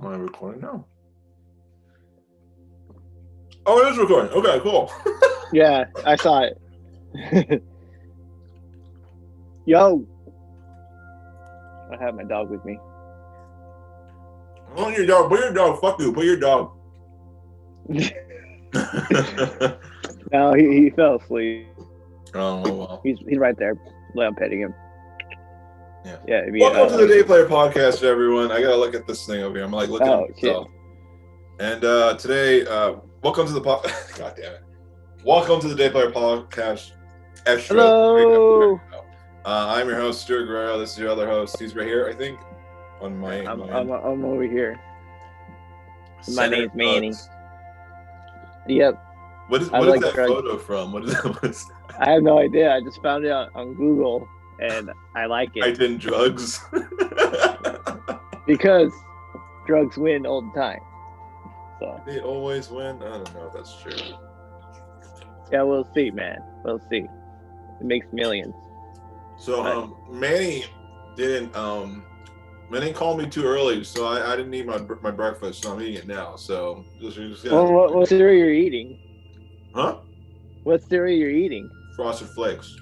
Am I recording now? Oh, it is recording. Okay, cool. Yeah, I saw it. Yo. I have my dog with me. Oh, your dog. Put your dog. Fuck you. Put your dog. No, he fell asleep. Oh, well. He's right there. I'm petting him. Yeah. Yeah. Welcome to the Day Player Podcast, everyone. I gotta look at this thing over here. I'm like looking at myself. And today, welcome to the God damn it. Welcome to the Day Player Podcast. Extra. Hello. I'm your host, Stuart Guerrero. This is your other host. He's right here, I think. On my. I'm over here. My name's Manny. Yep. What is that photo from? What is that? I have no idea. I just found it on Google, and I like it. I did drugs. Because drugs win all the time. So they always win. I don't know if that's true. Yeah, we'll see, man. We'll see. It makes millions. So Manny didn't call me too early, so I didn't eat my breakfast, so I'm eating it now. So what cereal you're eating? Huh? What cereal you're eating? Frosted Flakes.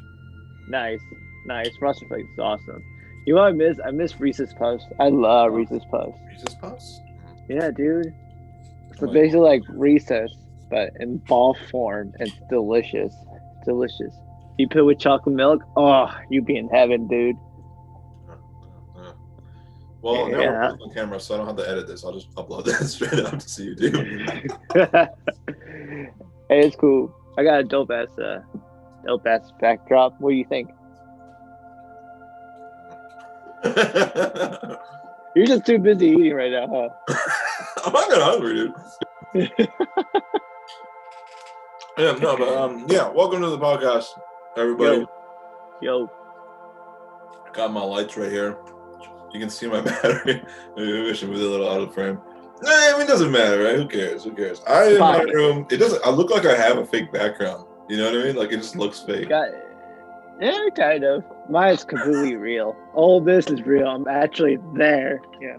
Nice. Frosted Flakes is awesome. You know what I miss Reese's Puffs. I love Reese's Puffs. Reese's Puffs? Yeah, dude. So basically like Reese's, but in ball form. It's delicious. Delicious. You put it with chocolate milk, oh, you be in heaven, dude. Well, now we're on camera, so I don't have to edit this. I'll just upload that straight up to see you do. Hey, it's cool. I got a dope ass backdrop. What do you think? You're just too busy eating right now, huh? I'm not that hungry, dude. Welcome to the podcast, everybody. Yo. I got my lights right here. You can see my battery. Maybe I should move it a little out of frame. It doesn't matter, right? Who cares? I'm in my room. It doesn't. I look like I have a fake background. You know what I mean? Like it just looks fake. Yeah, kind of. Mine's completely real. All this is real. I'm actually there. Yeah.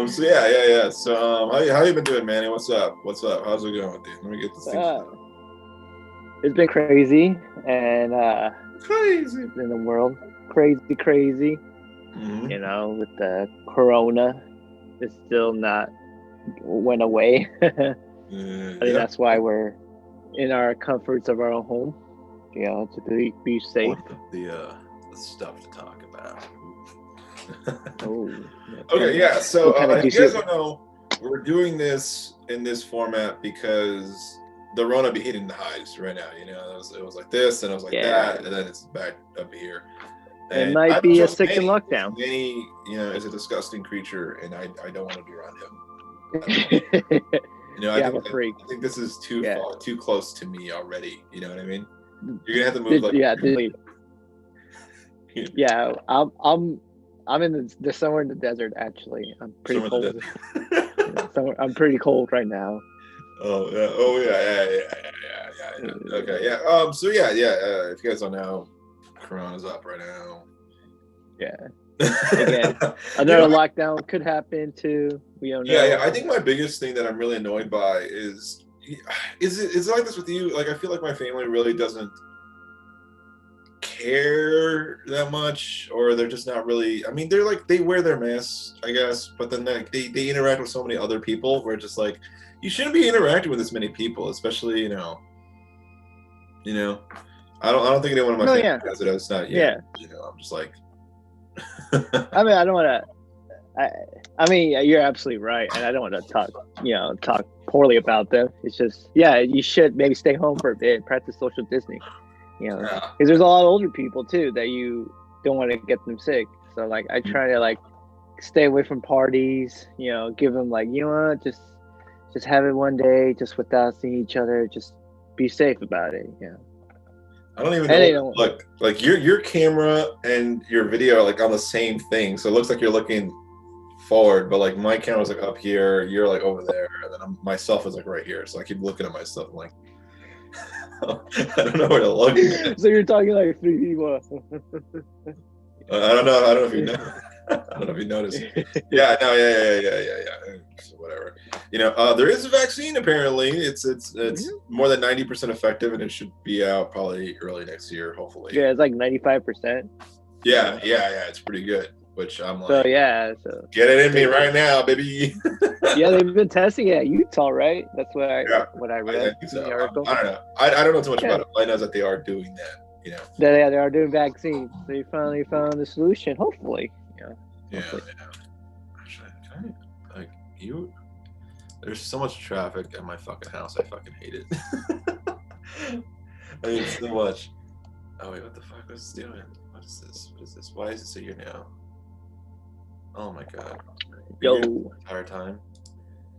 So yeah. So how you been doing, Manny? What's up? How's it going with you? Let me get this thing. It's been crazy and crazy in the world. Crazy. Mm-hmm. You know, with the corona, it's still not went away. I think that's why we're in our comforts of our own home. You know, to be safe. The stuff to talk about. Okay, yeah. So if you guys don't know, we're doing this in this format because the Rona be hitting the highs right now. You know, it was like this, and it was like that, and then it's back up here. And it might be a second lockdown. Manny, is a disgusting creature, and I don't want to be around him. I'm a freak. I think this is too close to me already. You know what I mean? You're gonna have to move. I'm in somewhere in the desert. Actually, I'm pretty cold. I'm pretty cold right now. Oh yeah. Okay, yeah. If you guys don't know, Corona's up right now. Yeah. Again, another lockdown could happen too. We don't know. Yeah. I think my biggest thing that I'm really annoyed by is it like this with you? Like, I feel like my family really doesn't care that much, or they're just not really. I mean, they're like, they wear their masks, I guess, but then they interact with so many other people. Where it's just like, you shouldn't be interacting with this many people, especially I don't think anyone in my family does it. It's not. I'm just like. I mean, I don't want to. I mean, you're absolutely right, and I don't want to talk poorly about them. It's just, you should maybe stay home for a bit, practice social distancing, because there's a lot of older people too that you don't want to get them sick. So like, I try to stay away from parties. Give them just have it one day, just without seeing each other. Just be safe about it. Yeah. I don't even know. Like your camera and your video are on the same thing, so it looks like you're looking forward, but my camera's up here, you're over there, and then myself is right here. So I keep looking at myself. I'm like, I don't know where to look. So you're talking 3D. I don't know if you know. don't know if you noticed. Yeah, no, yeah. So whatever. There is a vaccine apparently. It's more than 90% effective, and it should be out probably early next year, hopefully. Yeah, it's like 95%. Yeah. It's pretty good. Which I'm like, so get it in me right now, baby. Yeah, they've been testing it at Utah, right? That's what I read in the article. I don't know. I don't know too much about it. All I know is that they are doing that. They are doing vaccines. They finally found the solution. Hopefully, Hopefully. There's so much traffic at my fucking house. I fucking hate it. I mean, so much. Oh wait, what the fuck was it doing? What is this? Why is it so here now? Oh my god. Yo. The entire time.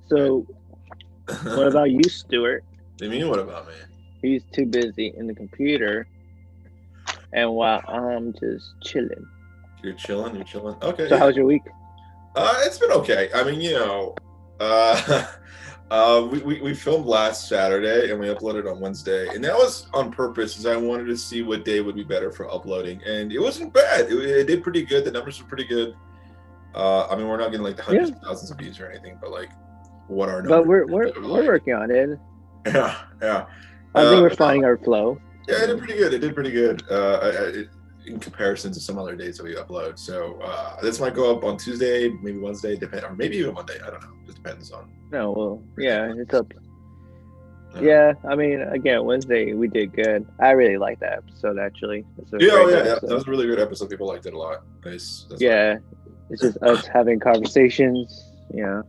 So, what about you, Stuart? What do you mean, what about me? He's too busy in the computer, and while I'm just chilling. You're chilling. Okay. So, how's your week? It's been okay. I mean, we filmed last Saturday and we uploaded on Wednesday, and that was on purpose, as I wanted to see what day would be better for uploading, and it wasn't bad. It did pretty good. The numbers were pretty good. I mean, we're not getting like the hundreds of thousands of views or anything, but like, what are numbers? But we're working on it. Yeah. I think we're finding our flow. Yeah, it did pretty good. In comparison to some other days that we upload. So this might go up on Tuesday, maybe Wednesday, or maybe even Monday. I don't know. It depends on. No, well, yeah, it's up. Yeah, I mean, again, Wednesday we did good. I really liked that episode actually. That was a really good episode. People liked it a lot. Nice. It's just us having conversations. Yeah.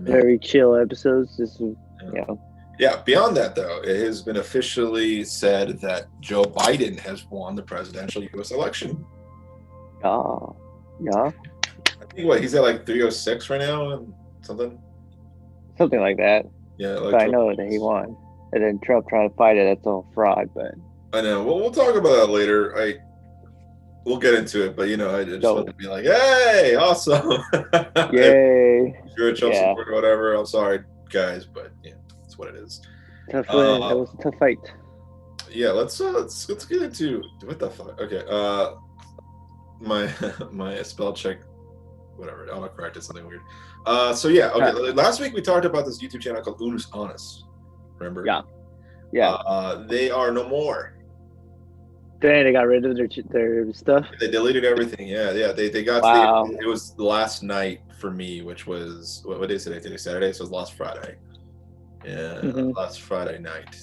Very chill episodes. Yeah, beyond that, though, it has been officially said that Joe Biden has won the presidential U.S. election. Yeah. I think, he's at like 306 right now and something? Something like that. Yeah. But I know that he won. And then Trump tried to fight it. That's all fraud, but... I know. Well, we'll talk about that later. We'll get into it, but, I just wanted to be like, hey, awesome. Yay. If you're a Trump supporter or whatever, I'm sorry, guys, but, that's what it is. Tough win. That was a tough fight. Yeah, let's get into what the fuck. Okay, my spell check, whatever, autocorrect is something weird. Last week we talked about this YouTube channel called Unus Annus. Remember? Yeah. They are no more. Dang, they got rid of their stuff. They deleted everything. Yeah. They got. Wow. It was last night for me, which was what day is today? Today Saturday, so it was last Friday. Yeah, last Friday night.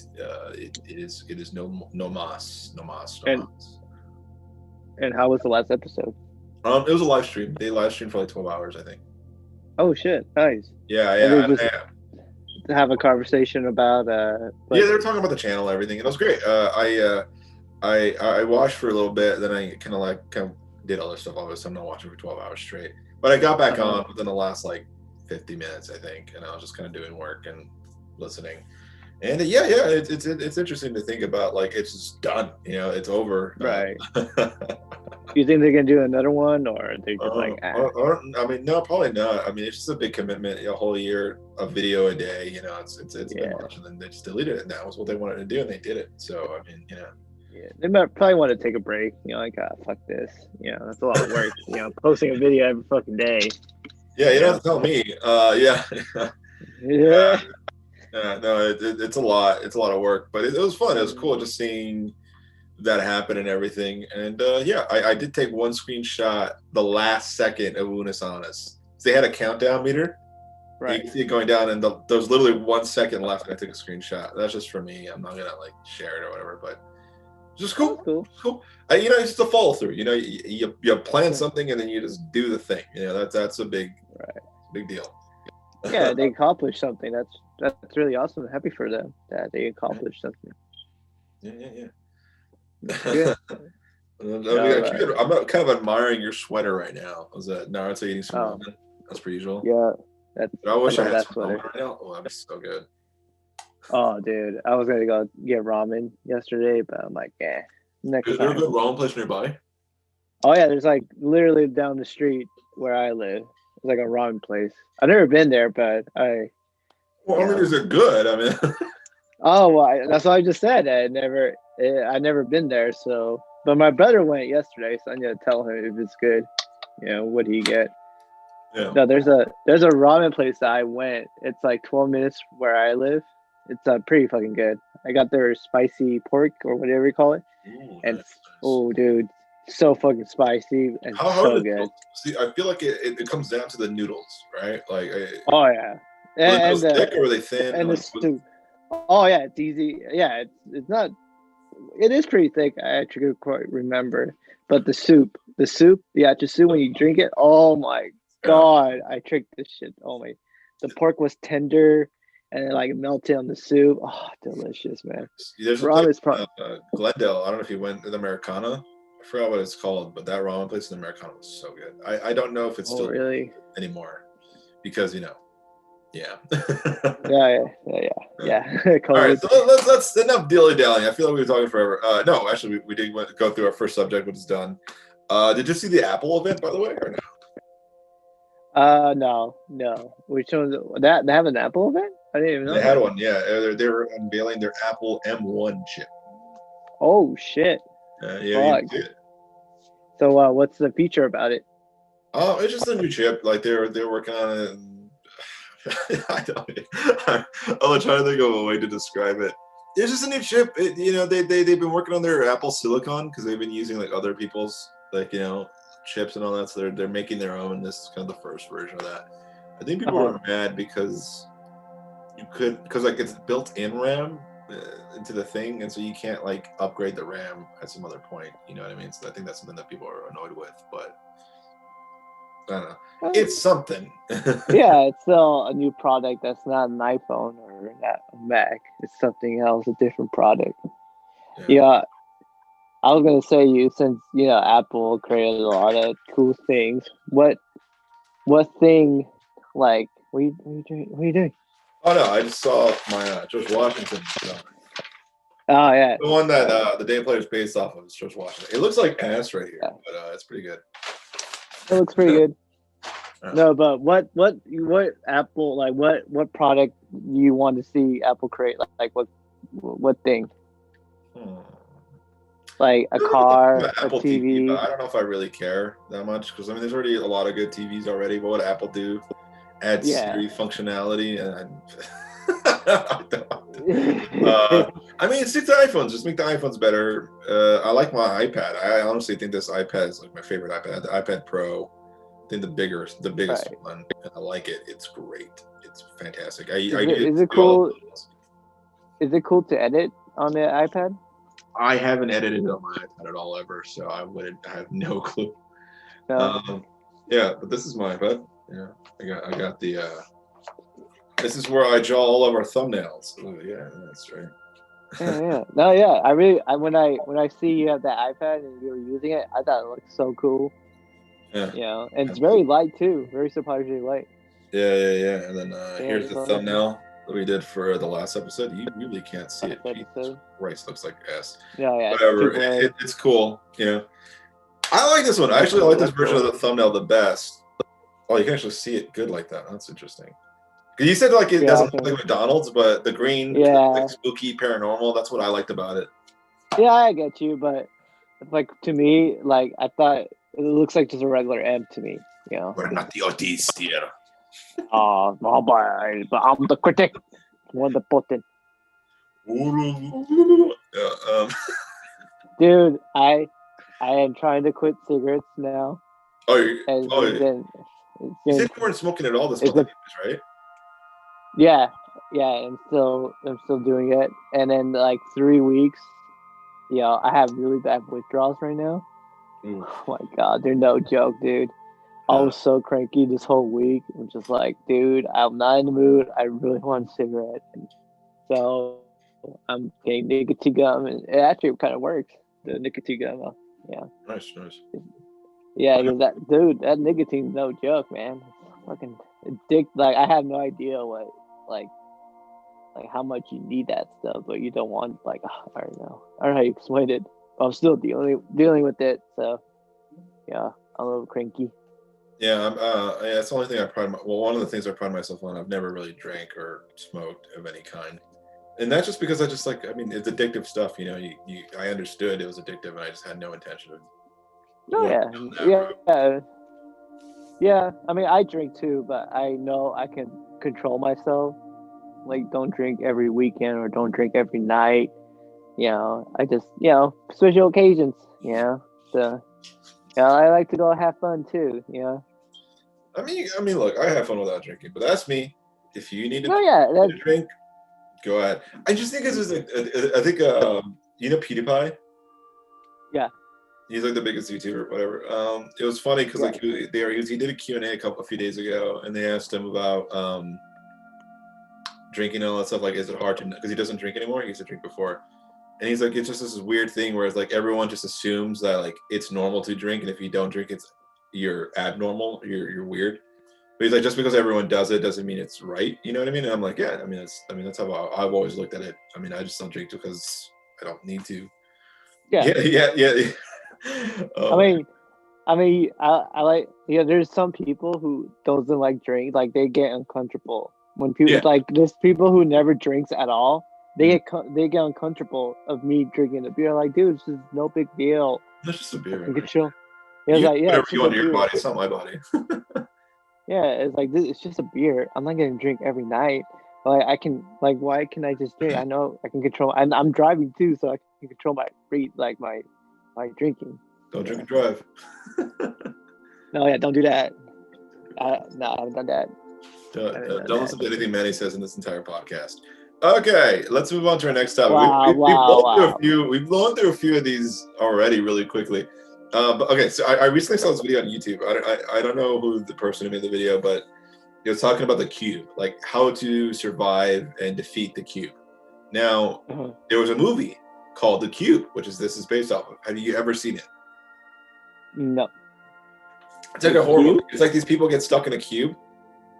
It is no mas. And how was the last episode? It was a live stream. They live streamed for like 12 hours, I think. Oh shit! Nice. Yeah. To have a conversation about. They were talking about the channel and everything. It was great. I watched for a little bit, then I kind of did other stuff. Obviously, I'm not watching for 12 hours straight. But I got back on within the last 50 minutes, I think, and I was just kind of doing work and listening. And it's interesting to think about. It's just done. It's over. Right. You think they're gonna do another one, or they're just I mean, no, probably not. I mean, it's just a big commitment. A whole year of video a day. It's been much, and then they just deleted it. And that was what they wanted to do, and they did it. So I mean, Yeah, they might probably want to take a break. Fuck this. That's a lot of work. Posting a video every fucking day. Yeah, you don't have to tell me. Yeah. No, it's a lot. It's a lot of work, but it was fun. It was cool just seeing that happen and everything. And I did take one screenshot the last second of Unus Annus. So they had a countdown meter. Right. You can see it going down, and there was literally 1 second left, and I took a screenshot. That's just for me. I'm not gonna share it or whatever, but. Just cool. Cool. It's just a follow through. You plan something and then you just do the thing. That's a big deal. Yeah, they accomplished something. That's really awesome. I'm happy for them that they accomplished something. Yeah. Yeah. I'm kind of admiring your sweater right now. Was that Naruto eating some ramen? That's per usual. Yeah. I wish I had some ramen right now. Oh, that'd be so good. Oh, dude, I was gonna go get ramen yesterday, but I'm like, next time. Is there a good ramen place nearby? Oh yeah, there's literally down the street where I live. There's a ramen place. I've never been there, but is it good? I mean. Oh well, that's what I just said. I never been there. So, but my brother went yesterday, so I need to tell him if it's good. what do you get? Yeah. No, there's a ramen place that I went. It's like 12 minutes where I live. It's pretty fucking good. I got their spicy pork or whatever you call it, Ooh, and nice. oh, dude, so fucking spicy and so good. See, I feel like it comes down to the noodles, right? Like, Oh yeah, were the noodles thick or were they thin? And the soup. Oh yeah, it's easy. Yeah, it's not. It is pretty thick. I actually could quite remember, but the soup, the actual soup when you drink it. Oh my god, I tricked this shit. Oh my, the pork was tender. And it like melted on the soup. Oh, delicious, man. There's a place Glendale. I don't know if you went to the Americana. I forgot what it's called, but that ramen place in the Americana was so good. I don't know if it's still really anymore because yeah. yeah. All right, so let's enough dilly-dallying. I feel like we've been talking forever. No, actually, we did go through our first subject, which is done. Did you see the Apple event, by the way, or no? No. Which one? That they have an Apple event? I didn't even know. They had one, yeah. They were unveiling their Apple M1 chip. Oh shit! Yeah. So, what's the feature about it? Oh, it's just a new chip. Like they're working on it. I'm trying to think of a way to describe it. It's just a new chip. They've been working on their Apple Silicon because they've been using like other people's chips and all that. So they're making their own. This is kind of the first version of that. I think people are mad because like it's built in RAM into the thing, and so you can't like upgrade the RAM at some other point. You know what I mean? So I think that's something that people are annoyed with, but I don't know. It's something. Yeah, it's still a new product that's not an iPhone or not a Mac. It's something else, a different product. Yeah. I was gonna say since Apple created a lot of cool things. What thing like what are you doing? Oh no, I just saw my George Washington. Oh yeah, the one that the Day Player's based off of is George Washington. It looks like ass right here, but it's pretty good. It looks pretty good. No, but what Apple what product do you want to see Apple create? Like what thing? Like a car, a Apple TV. I don't know if I really care that much because there's already a lot of good TVs already. But what Apple do? Add Siri functionality, and stick to iPhones. Just make the iPhones better. I like my iPad. I honestly think this iPad is like my favorite iPad. The iPad Pro. I think the biggest one. And I like it. It's great. It's fantastic. Is it cool? Is it cool to edit on the iPad? I haven't edited on my iPad at all ever, so I have no clue. No. But this is my iPad. Yeah, I got the. This is where I draw all of our thumbnails. Ooh, yeah, that's right. Yeah. No, yeah. When I see you have that iPad and you were using it, I thought it looked so cool. Yeah. And it's very light too. Very surprisingly light. Yeah. And then here's the thumbnail that we did for the last episode. You really can't see it. Jesus Christ, looks like ass. Yeah. Whatever. It's cool. I like this one. I actually like this version of the thumbnail the best. Oh, you can actually see it good like that. That's interesting. You said like it doesn't look like McDonald's, but the green, like spooky, paranormal. That's what I liked about it. Yeah, I get you, but like to me, like I thought it looks like just a regular M to me. We're not the artists here. But I'm the critic. One the potent. Dude, I am trying to quit cigarettes now. You said you weren't smoking at all this month, right? Yeah, I'm still doing it. And then like 3 weeks, I have really bad withdrawals right now. Oh my god, they're no joke, dude. I was so cranky this whole week. I'm just like, dude, I'm not in the mood. I really want a cigarette. And so I'm getting nicotine gum, and it actually kind of works. The nicotine gum, yeah. Nice. Yeah, that nicotine, no joke, man. It's fucking addictive. Like I have no idea what, like how much you need that stuff, but you don't want. Like I don't know how you explain it. I'm still dealing with it, so yeah, I'm a little cranky. Yeah, it's the only thing one of the things I pride myself on. I've never really drank or smoked of any kind, and that's just because it's addictive stuff. I understood it was addictive, and I just had no intention of. Yeah. Yeah, I mean, I drink too, but I know I can control myself. Like, don't drink every weekend or don't drink every night. I just, special occasions. So, I like to go have fun too. I mean, look, I have fun without drinking, but that's me. If you need Oh yeah, to drink, go ahead. I just think it's just I think PewDiePie. Yeah. He's like the biggest YouTuber, whatever. It was funny because like he did a Q&A a few days ago, and they asked him about drinking and all that stuff. Like, is it hard to, because he doesn't drink anymore? He used to drink before, and he's like, it's just this weird thing where it's like everyone just assumes that like it's normal to drink, and if you don't drink, you're abnormal, you're weird. But he's like, just because everyone does it doesn't mean it's right. You know what I mean? And I'm like, yeah. I mean, that's how I've always looked at it. I mean, I just don't drink because I don't need to. Yeah. I like, there's some people who doesn't like drink, like they get uncomfortable when people like there's people who never drinks at all. They get uncomfortable of me drinking a beer. Like, dude, it's just no big deal. It's just a beer. You can chill. Whatever you want in your body, it's not my body. Yeah, it's like, it's just a beer. I'm not gonna drink every night. Like, I can, like, why can I just drink? I know I can control. And I'm driving too, so I can control my drinking. Don't drink and drive. No, don't do that. No, I haven't done that. Don't listen to anything Manny says in this entire podcast. Okay, let's move on to our next topic. We've blown through a few of these already really quickly. But okay, so I recently saw this video on YouTube. I don't know who the person who made the video, but it was talking about the cube, like how to survive and defeat the cube. Now, there was a movie called The Cube, which this is based off of. Have you ever seen it? No. It's like a horror movie. It's like these people get stuck in a cube,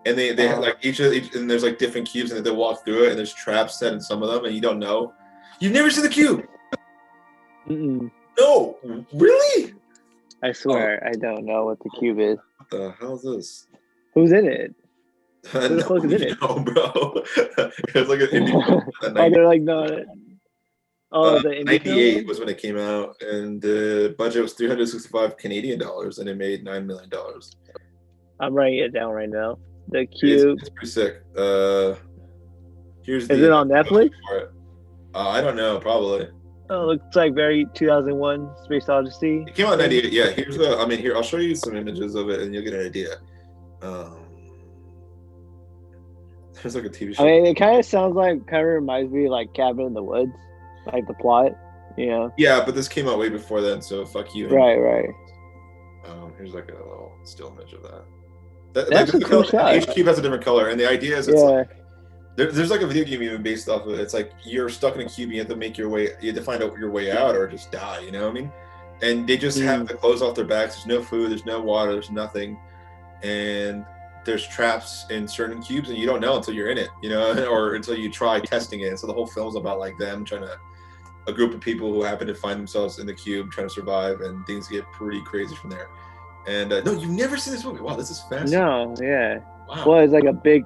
and they have like each and there's like different cubes, and they walk through it, and there's traps set in some of them, and you don't know. You've never seen The Cube? Mm-mm. No, really? I swear, I don't know what The Cube is. What the hell is this? Who's in it? Who the fuck is in it? No, bro. It's like an indie. They're like, no. The indie 98 film? was when it came out, and the budget was $365 Canadian, and it made $9 million. I'm writing it down right now. The Cube. It's pretty sick. Is it on Netflix? I don't know, probably. Oh, it looks like very 2001 Space Odyssey. It came out in 98. Yeah, here, I'll show you some images of it, and you'll get an idea. There's like a TV show. I mean, it kind of reminds me like Cabin in the Woods, like the plot. Yeah, but this came out way before then, so fuck you. Right. Here's like a little still image of that. That's a cool shot. Each cube has a different color, and the idea is it's like, there's like a video game even based off of it. It's like you're stuck in a cube, you have to make your way, you have to find out your way out or just die. You know what I mean? And they just have the clothes off their backs. There's no food, there's no water, there's nothing, and there's traps in certain cubes, and you don't know until you're in it, or until you try testing it. And so the whole film's about like them a group of people who happen to find themselves in the cube trying to survive, and things get pretty crazy from there. And no, you've never seen this movie? Wow, this is fascinating. No, yeah. Wow. Well, it's like a big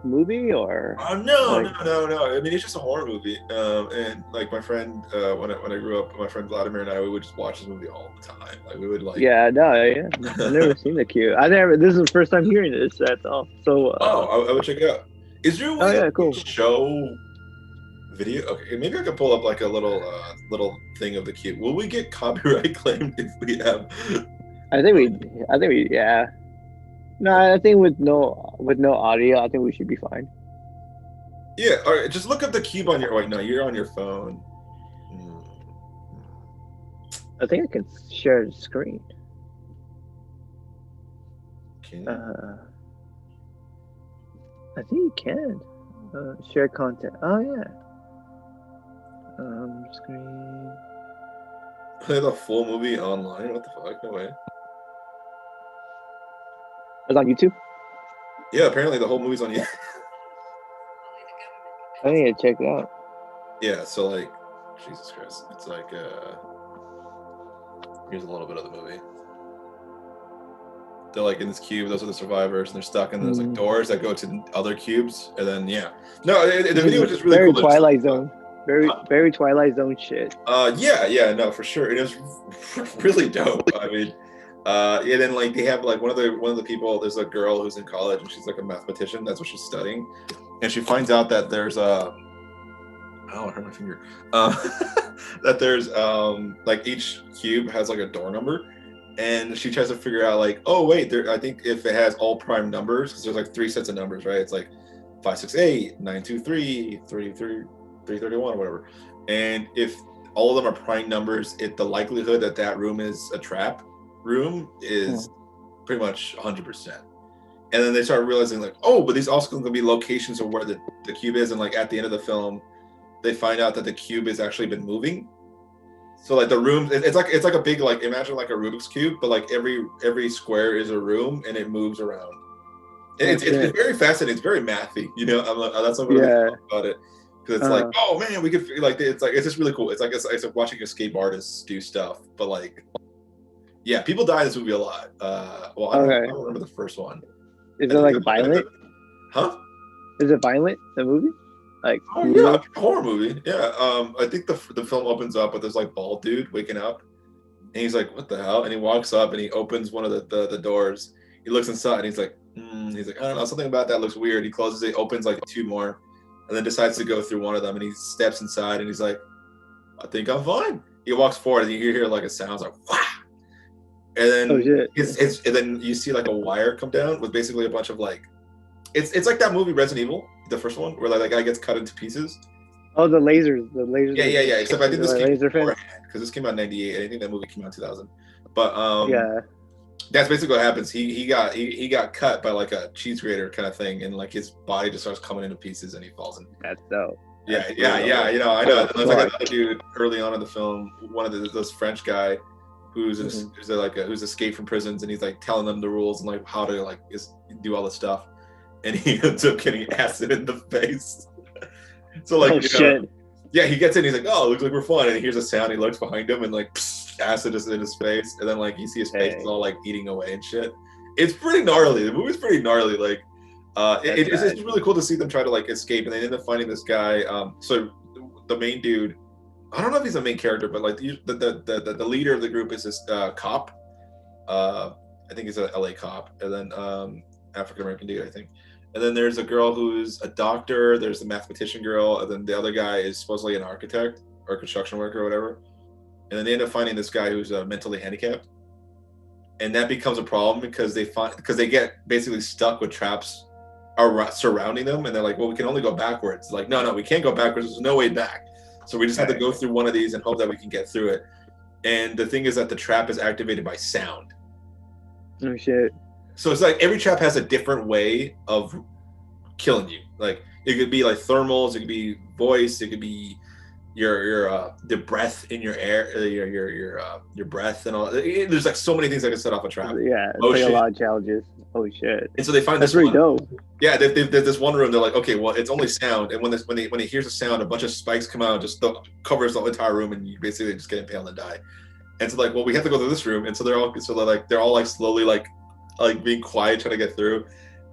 movie, or? No. I mean, it's just a horror movie. And like my friend, when I grew up, my friend Vladimir and I, we would just watch this movie all the time. Like we would like. Yeah, no, yeah. I've never seen The Cube. This is the first time hearing this. That's all. So. I would check it out. Is there a way cool. show video? Okay, maybe I could pull up like a little thing of The Cube. Will we get copyright claimed if we have? I think we, yeah. No, I think with no audio, I think we should be fine. Yeah, all right. Just look up The Cube on your. Wait, no, you're on your phone. I think I can share the screen. Can you? I think you can share content. Oh yeah. Screen. Play the full movie online? What the fuck? No way. It's on YouTube? Yeah, apparently the whole movie's on YouTube. I need to check it out. Yeah, so like, Jesus Christ. It's like, here's a little bit of the movie. They're like in this cube, those are the survivors, and they're stuck, and there's like doors that go to other cubes, and then, yeah. No, the video was just really very cool. Twilight Zone. Very Twilight Zone shit. Yeah, no, for sure. It was really dope. I mean, Yeah, then like they have like one of the people. There's a girl who's in college and she's like a mathematician. That's what she's studying, and she finds out that there's a. Oh, I hurt my finger. That there's like each cube has like a door number, and she tries to figure out like, oh wait, I think if it has all prime numbers, because there's like 3 sets of numbers, right? It's like 568, 923, 331, or whatever. And if all of them are prime numbers, the likelihood that room is a trap room is pretty much 100%. And then they start realizing like, oh, but these also going to be locations of where the cube is, and like at the end of the film, they find out that the cube has actually been moving. So like the room, it's like a big, like, imagine like a Rubik's cube, but like every square is a room and it moves around. And it's very fascinating. It's very mathy, you know. That's what I really love about it, because it's like, oh man, we could like it's just really cool. It's like watching escape artists do stuff, but like, yeah, people die in this movie a lot. Well, I don't remember the first one. Is it like violent? Huh? Is it violent? The movie? Like, yeah, horror movie. Yeah. I think the film opens up with this like bald dude waking up, and he's like, "What the hell?" And he walks up and he opens one of the doors. He looks inside and he's like, I don't know, something about that looks weird. He closes it, opens like 2 more, and then decides to go through one of them. And he steps inside and he's like, "I think I'm fine." He walks forward and you hear like a sound like, "Wah!" And then and then you see like a wire come down with basically a bunch of like, it's like that movie Resident Evil, the first one, where like that guy gets cut into pieces. Oh, the lasers. Yeah. Except I think this came beforehand, because this came out in '98. I think that movie came out in 2000. But that's basically what happens. He got cut by like a cheese grater kind of thing, and like his body just starts coming into pieces, and he falls in. That's dope. Yeah. You know, I know. There's like another dude early on in the film, one of those French guy, who's escaped from prisons, and he's like telling them the rules and like how to like do all this stuff, and he ends up getting acid in the face. So like, shit. Yeah, he gets in, he's like, "Oh, it looks like we're fine," and he hears a sound. He looks behind him, and like, acid is in his face, and then like you see his face is all like eating away and shit. It's pretty gnarly. The movie's pretty gnarly. Like, it's really cool to see them try to like escape, and they end up finding this guy. So the main dude, I don't know if he's the main character, but like the leader of the group is this cop. I think he's an LA cop, and then African American dude, I think. And then there's a girl who's a doctor. There's the mathematician girl, and then the other guy is supposedly an architect or construction worker or whatever. And then they end up finding this guy who's mentally handicapped, and that becomes a problem because they get basically stuck with traps surrounding them, and they're like, "Well, we can only go backwards." Like, no, we can't go backwards. There's no way back. So we just have to go through one of these and hope that we can get through it. And the thing is that the trap is activated by sound. Oh shit. So it's like every trap has a different way of killing you. Like it could be like thermals, it could be voice, it could be your the breath in your air, your breath and all. There's like so many things that can set off a trap. Yeah, it's like a lot of challenges. Holy shit! And so they find that's really dope. Yeah, there's this one room. They're like, okay, well, it's only sound, and when he hears a sound, a bunch of spikes come out and just covers the entire room, and you basically just get impaled and die. And so like, well, we have to go to this room, and so they're all slowly like being quiet, trying to get through.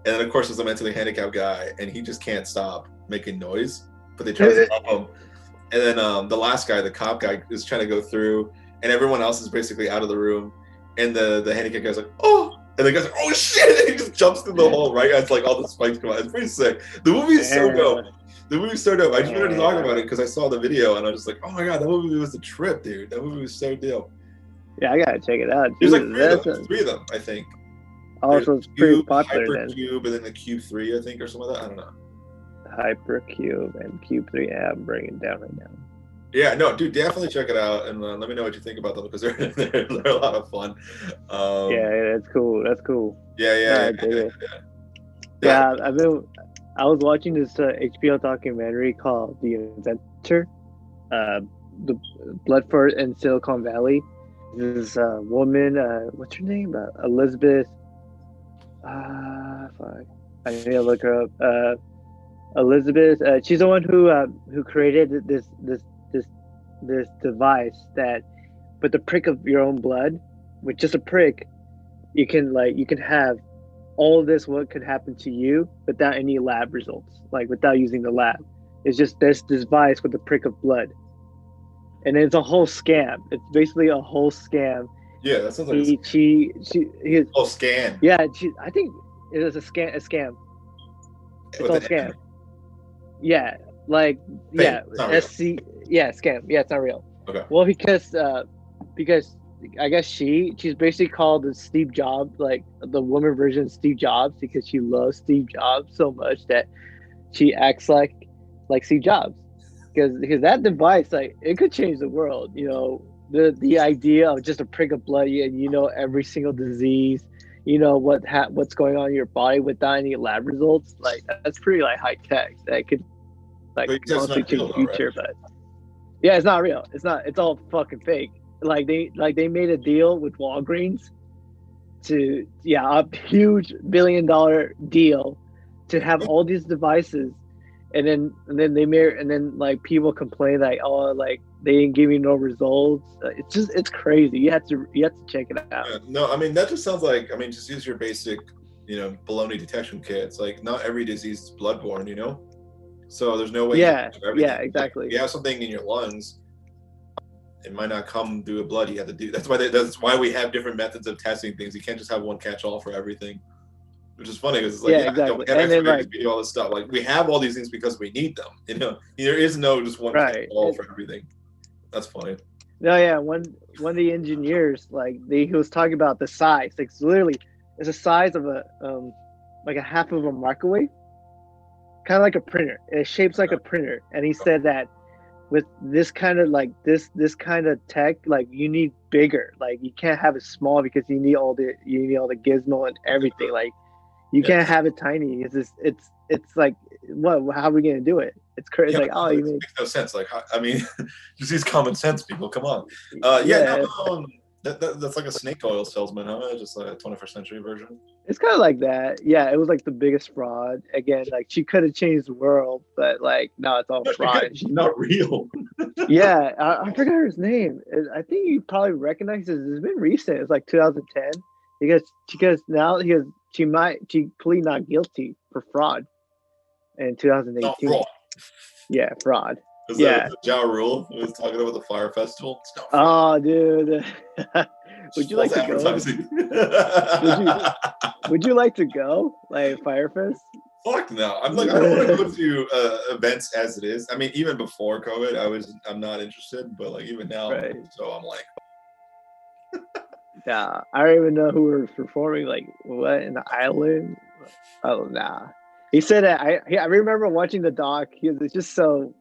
And then of course there's a mentally handicapped guy, and he just can't stop making noise, but they try to stop him. And then the last guy, the cop guy, is trying to go through, and everyone else is basically out of the room. And the handicapped guy's like, "Oh," and the guy's like, "Oh shit!" And he just jumps through the hole right as like all the spikes come out. It's pretty sick. The movie is so dope. I just wanted to talk about it because I saw the video and I was just like, "Oh my god, that movie was a trip, dude. That movie was so dope." Yeah, I gotta check it out. There's like three of them, I think. Oh, so it's pretty popular then. Hypercube, and then the Cube 3, I think, or something like that. I don't know. Hypercube and Cube 3. Yeah, I'm bringing it down right now. Yeah, no, dude, definitely check it out, and let me know what you think about them, because they're a lot of fun. Yeah, that's cool. That's cool. Yeah. I was watching this HBO documentary called The Inventor, the Bloodford in Silicon Valley. This woman, what's her name? Elizabeth. Fuck. I need to look her up. Elizabeth. She's the one who created this device that, with the prick of your own blood, with just a prick, you can have all this what could happen to you without any lab results, like without using the lab. It's just this device with the prick of blood, and it's a whole scam. It's basically a whole scam, Yeah, that sounds like he scan. Yeah, I think it was a scam. It's all scam. M. Yeah, like Fake. SC. Yeah, scam. Yeah, it's not real. Okay. Well, because I guess she's basically called the Steve Jobs, like the woman version of Steve Jobs, because she loves Steve Jobs so much that she acts like Steve Jobs. Because that device, like, it could change the world. You know, the idea of just a prick of blood and you know every single disease, you know what's going on in your body without any lab results. Like, that's pretty like high tech. That could like honestly change the future. Right? But yeah, it's not real. It's not. It's all fucking fake. Like they made a deal with Walgreens to a huge $1 billion deal to have all these devices, and then they made, and then like people complain like, oh, like they didn't give you no results. It's crazy. You have to check it out. Yeah, no, I mean that just sounds like, I mean, just use your basic, baloney detection kits. Like, not every disease is bloodborne, so there's no way. Yeah, exactly. Like, if you have something in your lungs, it might not come through blood. You have to do. That's why we have different methods of testing things. You can't just have one catch-all for everything. Which is funny because it's like, exactly. And then like all this stuff. Like, we have all these things because we need them. There is no just one catch-all for everything. That's funny. No, yeah. One of the engineers, like, he was talking about the size. Like, literally, it's the size of a like a half of a microwave, kind of like a printer. It shapes like a printer, and he said that with this kind of like this kind of tech, like, you need bigger. Like, you can't have it small because you need all the gizmo and everything. Like, you can't have it tiny. It's like, what? How are we gonna do it? It's crazy. Like, oh, it makes no sense. Like, I mean, just use common sense, people. Come on. That's like a snake oil salesman, huh? Just like a 21st century version. It's kind of like that. Yeah, it was like the biggest fraud. Again, like, she could have changed the world, but like, no, it's all fraud. She's not real. Yeah, I forgot his name. I think you probably recognize it. It's been recent. It's like 2010. Because now she plead not guilty for fraud in 2018. Not fraud. Yeah, fraud. Is that Ja Rule who was talking about the Fire Festival? Oh, dude. Would you like to go? Would you like to go? Like, Fire Fest? Fuck no. I'm like, I don't want to go to events as it is. I mean, even before COVID, I'm not interested, but like, even now, so I'm like. Yeah, I don't even know who was performing. Like, what, in the island? Oh, nah. He said that I remember watching the doc. It's so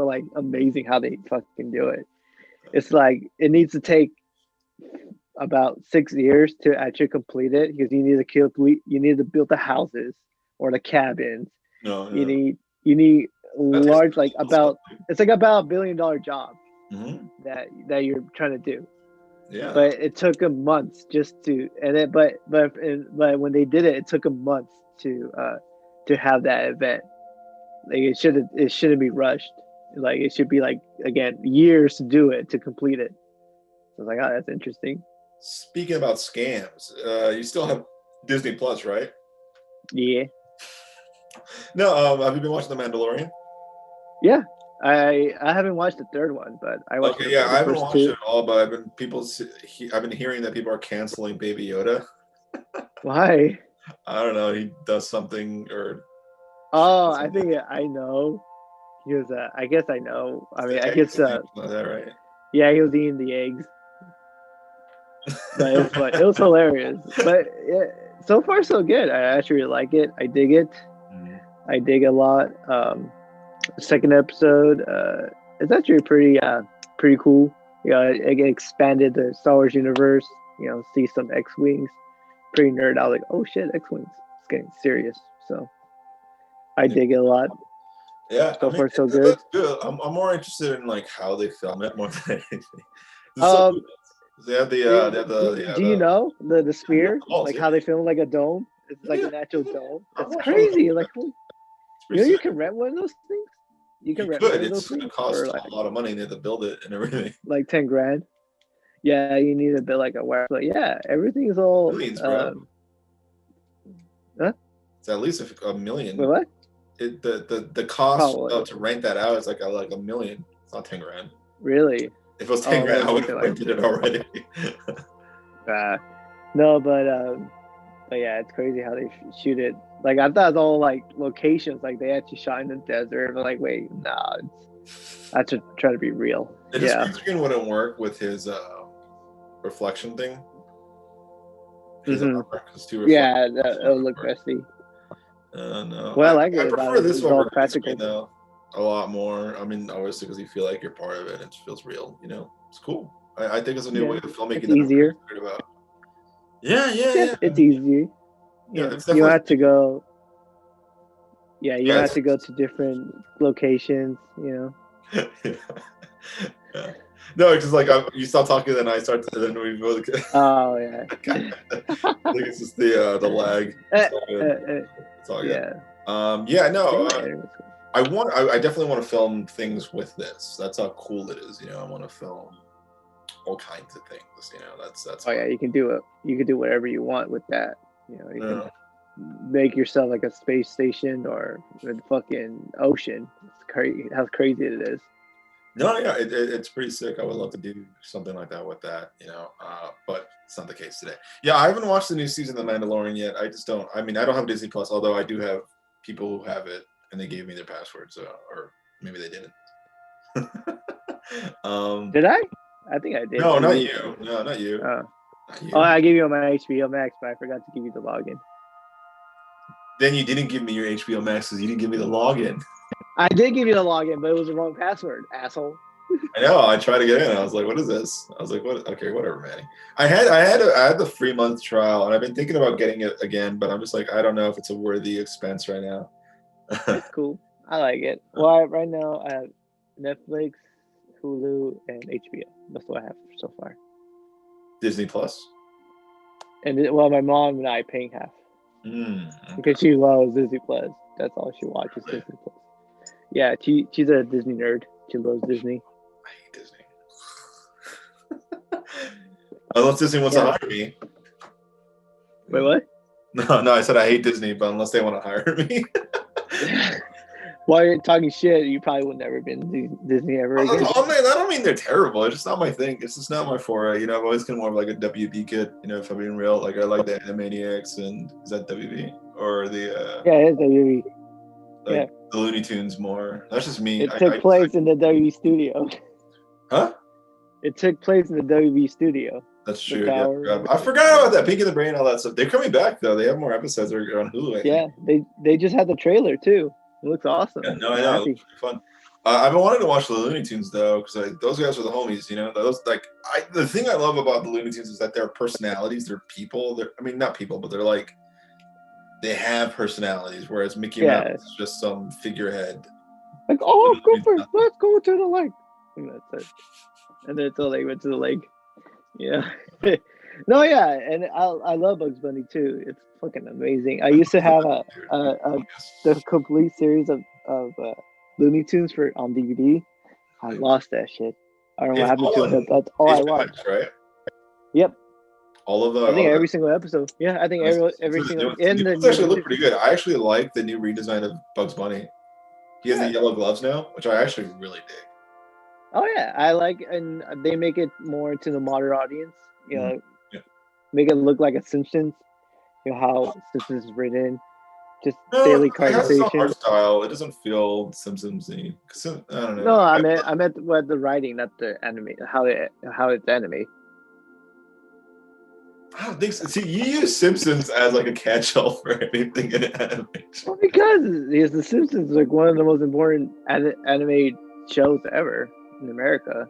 like amazing how they fucking do it. It's like, it needs to take about 6 years to actually complete it, because you need to build the houses or the cabins. No. You need large, like, it's like about $1 billion job that you're trying to do. Yeah. But it took them months just to, but when they did it, it took them months to have that event. Like, it shouldn't be rushed. Like, it should be, like, again, years to do it, to complete it. So I was like, oh, that's interesting. Speaking about scams, you still have Disney Plus, right? Yeah. No, have you been watching The Mandalorian? Yeah. I haven't watched the third one, but I watched. Okay, yeah, I haven't watched it at all, but I've been hearing that people are canceling Baby Yoda. Why? I don't know. He does something, or. Oh, I think I know. He was. I guess I know. I mean, I guess. Is that right? Yeah, he was eating the eggs. But it was fun. It was hilarious. But so far so good. I actually like it. I dig it. I dig a lot. Second episode, it's actually pretty cool. It expanded the Star Wars universe. See some X-Wings. Pretty nerd. I was like, oh shit, X-Wings. It's getting serious. So I dig it a lot. Yeah, so far so good. I'm more interested in like how they film it more than anything. They have the. Do you know the sphere? Like how they film like a dome? It's like an actual dome. It's crazy. Like, you can rent one of those things. You can rent one of those things. It's gonna cost a lot of money. They have to build it and everything. Like $10,000. Yeah, you need to build like a web. But yeah, everything is all. Millions, bro. Huh? It's at least a million. Wait, what? The cost to rent that out is like a million. It's not $10,000. Really? If it was 10 grand, I would have printed it already. No, but yeah, it's crazy how they shoot it. Like I thought, all like locations, like they actually shot in the desert. But like, wait, nah, I should try to be real. His green screen wouldn't work with his reflection thing. Yeah, it'll look messy. No. Well, I prefer this over practical though a lot more. I mean, obviously because you feel like you're part of it, it feels real. You know, it's cool. I think it's a new way of filmmaking. It's easier. Yeah. It's easier. Yeah, you have to go. Yeah, you have to go to different locations. You know. Yeah. No, it's just like you stop talking, then I start to. Then we both. Oh yeah. I think it's just the lag. It's all good. Yeah. No. I definitely want to film things with this. That's how cool it is. You know, I want to film all kinds of things. You know, that's. Oh yeah, you can do it. You can do whatever you want with that. You know, you can make yourself like a space station or a fucking ocean. It's crazy how crazy it is. No, yeah, it's pretty sick. I would love to do something like that with that, you know, but it's not the case today. Yeah, I haven't watched the new season of The Mandalorian yet. I just don't. I mean, I don't have Disney Plus, although I do have people who have it, and they gave me their passwords, or maybe they didn't. Did I? I think I did. No, not you. No, not you. Not you. Oh, I gave you my HBO Max, but I forgot to give you the login. Then you didn't give me your HBO Max because you didn't give me the login. I did give you the login, but it was the wrong password, asshole. I know. I tried to get in. I was like, "What is this?" I was like, "What? Okay, whatever, Manny." I had the 3-month trial, and I've been thinking about getting it again, but I'm just like, I don't know if it's a worthy expense right now. It's cool. I like it. Well, right now I have Netflix, Hulu, and HBO. That's what I have so far. Disney Plus. And my mom and I paying half because she loves Disney Plus. That's all she watches, Disney Plus. Yeah, she's a Disney nerd. She loves Disney. I hate Disney. Unless Disney wants to hire me. Wait, what? No, I said I hate Disney, but unless they want to hire me. While you're talking shit, you probably would never been to Disney ever again. I don't mean they're terrible. It's just not my thing. It's just not my foray. You know, I've always been more of like a WB kid. You know, if I'm being real, like I like the Animaniacs and is that WB or the? Yeah, it's WB. Like the Looney Tunes more. That's just me. It took place in the WB studio. Huh? It took place in the WB studio. That's true. Yeah, I forgot about that. Pinky the Brain, all that stuff. They're coming back though. They have more episodes. They're on Hulu. Yeah, they just had the trailer too. It looks awesome. Yeah, no, I know. It's fun. I've been wanting to watch the Looney Tunes though, because those guys are the homies. You know, those the thing I love about the Looney Tunes is that they're personalities. They're people. Not people, but they're like they have personalities. Whereas Mickey Mouse is just some figurehead. Like, oh, Cooper, let's go to the lake. And that's it. And then until they went to the lake. Yeah. No, yeah, and I love Bugs Bunny too. It's fucking amazing. I used to have the complete series of Looney Tunes on DVD. I lost that shit. I don't know what happened to it. That's all I watched. Right? Yep. All of the. I think every single episode. Yeah, I think every single. It actually look pretty good. I actually like the new redesign of Bugs Bunny. He has the yellow gloves now, which I actually really dig. Oh yeah, I like, and they make it more to the modern audience. You know, make it look like a Simpsons. You know how Simpsons is written, just daily conversation. It has style. It doesn't feel Simpsons-y. I don't know. No, I meant what the writing, not the anime. How it's anime. I don't think so. See, you use Simpsons as like a catch-all for anything in animation. Well, because the Simpsons is like one of the most important anime shows ever in America.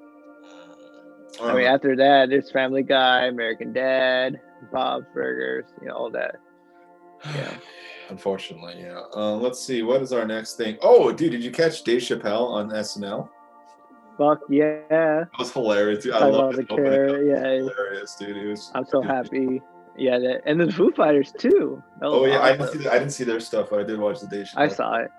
I mean, after that, there's Family Guy, American Dad, Bob's Burgers, you know, all that. Yeah. Unfortunately, yeah. Let's see. What is our next thing? Oh, dude, did you catch Dave Chappelle on SNL? Fuck yeah. That was hilarious, dude. I love it. Hilarious, dude. I'm so happy. Yeah, and the Foo Fighters too. Yeah, awesome. I didn't see their stuff, but I did watch the Dave Chappelle. I saw it.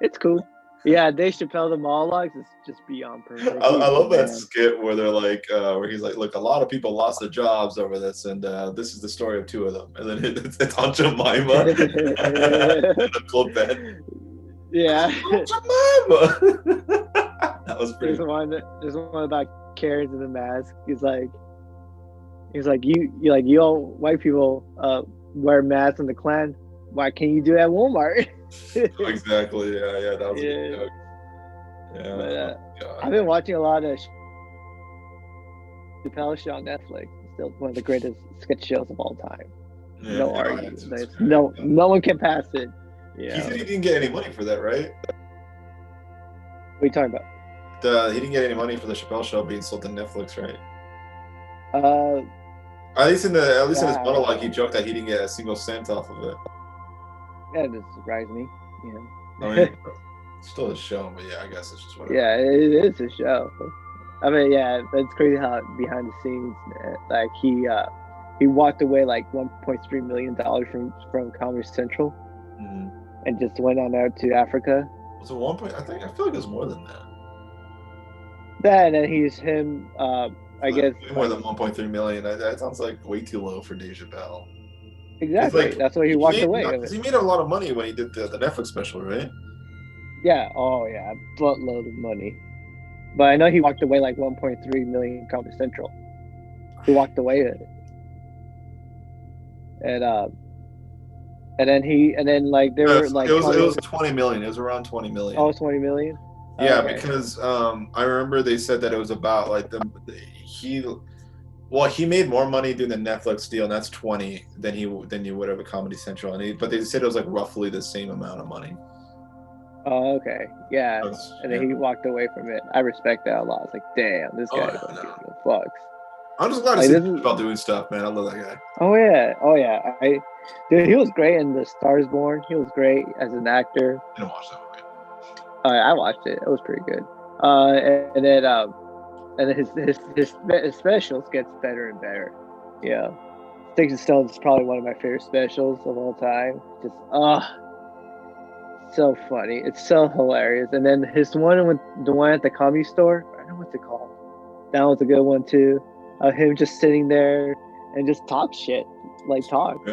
It's cool. Yeah, Dave Chappelle, the monologues is just beyond perfect. I love that skit where they're like, where he's like, look, a lot of people lost their jobs over this, and this is the story of 2 of them. And then it's Aunt Jemima and Uncle Ben. Yeah. Aunt Jemima! That was pretty There's one about Karens in the mask. He's like you all white people wear masks in the Klan. Why can't you do it at Walmart? Exactly. Yeah. That was a good joke. Yeah. But, I've been watching a lot of Chappelle show on Netflix. It's still one of the greatest sketch shows of all time. Yeah, no argument. No one can pass it. Yeah. He said he didn't get any money for that, right? What are you talking about? He didn't get any money for the Chappelle show being sold to Netflix, right? At least in his monologue, he joked that he didn't get a single cent off of it. That doesn't surprise me. I mean, it's still a show, but yeah, I guess it's just whatever. Yeah, it is a show. I mean, yeah, it's crazy how behind the scenes, like he walked away like $1.3 million from Comedy Central, and just went on out to Africa. Was it 1 point? I feel like it was more than that. That, and he's him. I guess more than 1.3 million. That sounds like way too low for Dave Chappelle. Exactly. That's why he walked away. Because he made a lot of money when he did the Netflix special, right? Yeah. Oh yeah, a buttload of money. But I know he walked away like 1.3 million Comedy Central. He walked away with it. And then like there were like it was 20 million. It was around 20 million. Oh, 20 million. Yeah, okay. Because I remember they said that it was about like he made more money doing the Netflix deal, and that's 20 than he would have a Comedy Central, but they said it was like roughly the same amount of money. Oh, okay, yeah. And then he walked away from it. I respect that a lot. It's like, damn, this guy doesn't give no fucks. I'm just glad to see about doing stuff, man. I love that guy. Oh yeah. Dude, he was great in The Star Is Born. He was great as an actor. I didn't watch that movie. I watched it. It was pretty good. And then his specials gets better and better. Yeah, Sticks and Stones is probably one of my favorite specials of all time. Just so funny. It's so hilarious. And then his one with the one at the Comedy Store. I don't know what's it called. That was a good one too. Him just sitting there and just talk shit, like talk.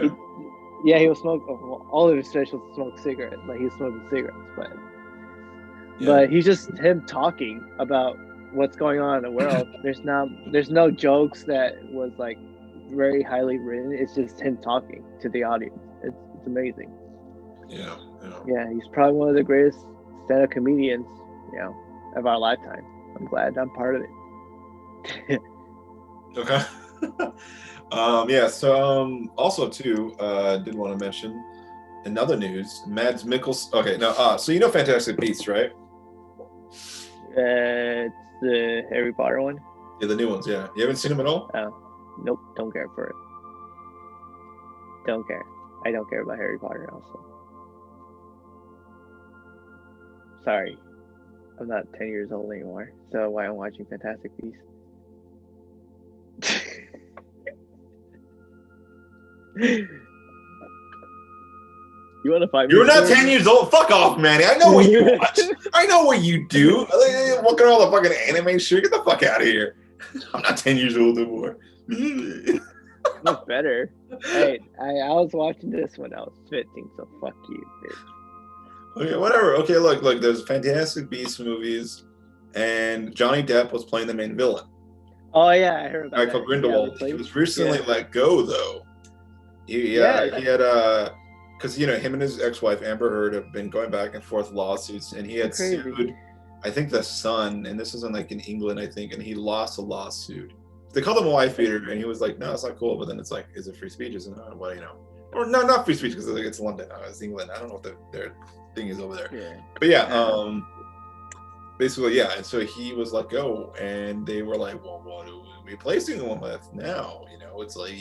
Yeah. He was smoking. All of his specials smoke cigarettes. Like he was smoking cigarettes, but he's just him talking about what's going on in the world. There's no jokes that was like very highly written. It's just him talking to the audience. It's amazing. Yeah, he's probably one of the greatest stand-up comedians, of our lifetime. I'm glad I'm part of it. Okay. Also too, did want to mention another news. Mads Mikkelson. Okay, now so Fantastic Beasts, right? It's the Harry Potter one. Yeah, the new ones. Yeah, you haven't seen them at all? Nope. Don't care for it. Don't care. I don't care about Harry Potter. Also, sorry, I'm not 10 years old anymore. So why I'm watching Fantastic Beasts? You want to fight me? You're not 10 years old. Fuck off, Manny. I know what you watch. I know what you do. Look at all the fucking anime shit. Get the fuck out of here. I'm not 10 years old anymore. That's better. Hey, I was watching this when I was 15, so fuck you, bitch. Okay, whatever. Okay, look. There's Fantastic Beasts movies, and Johnny Depp was playing the main villain. Oh yeah, I heard about that. Michael Grindelwald. He was recently let go though. He had because him and his ex-wife Amber Heard have been going back and forth lawsuits, and he had sued, I think, the Sun, and this was in England, I think, and he lost a lawsuit. They called him a wife beater, and he was like, "No, it's not cool." But then it's like, is it free speech? Isn't it? Well, or no, not free speech because it's London. It's England. I don't know what their thing is over there. Yeah. But basically, yeah. And so he was let go, and they were like, "Well, what are we replacing him with now?" It's like.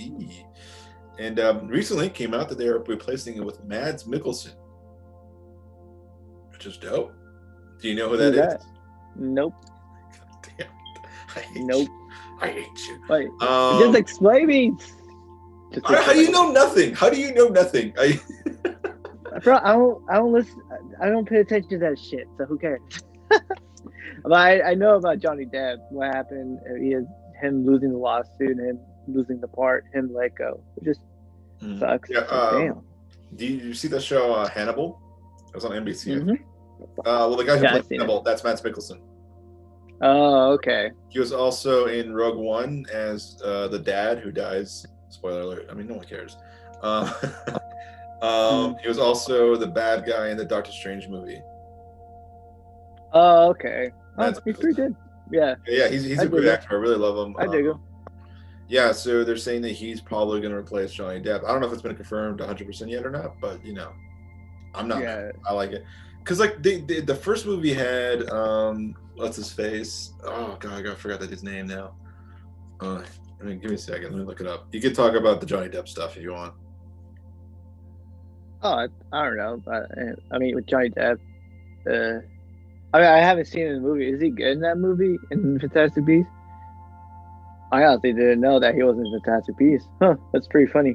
And recently it came out that they are replacing it with Mads Mikkelson, which is dope. Do you know who that is? Nope. God damn. I hate you. Wait, just explain me. How do you know nothing? Bro, I don't listen. I don't pay attention to that shit. So who cares? But I know about Johnny Depp. What happened? Him losing the lawsuit and him losing the part, him let go. It just sucks. Yeah, damn. Did you see the show Hannibal? It was on NBC. Well, the guy who played Hannibal, that's Mads Mikkelson. Oh, okay. He was also in Rogue One as the dad who dies. Spoiler alert. I mean, no one cares. He was also the bad guy in the Doctor Strange movie. Oh, okay. Mads He's pretty good. Yeah. Yeah, he's a good actor. I really love him. I dig him. Yeah, so they're saying that he's probably going to replace Johnny Depp. I don't know if it's been confirmed 100% yet or not, but you know, I'm not. Yeah. I like it because like the first movie had what's his face? Oh god, I forgot that his name now. I mean, give me a second. Let me look it up. You could talk about the Johnny Depp stuff if you want. Oh, I don't know. I mean, with Johnny Depp, I mean, I haven't seen the movie. Is he good in that movie in Fantastic Beasts? I honestly didn't know that he was in Fantastic Beasts. Huh, that's pretty funny.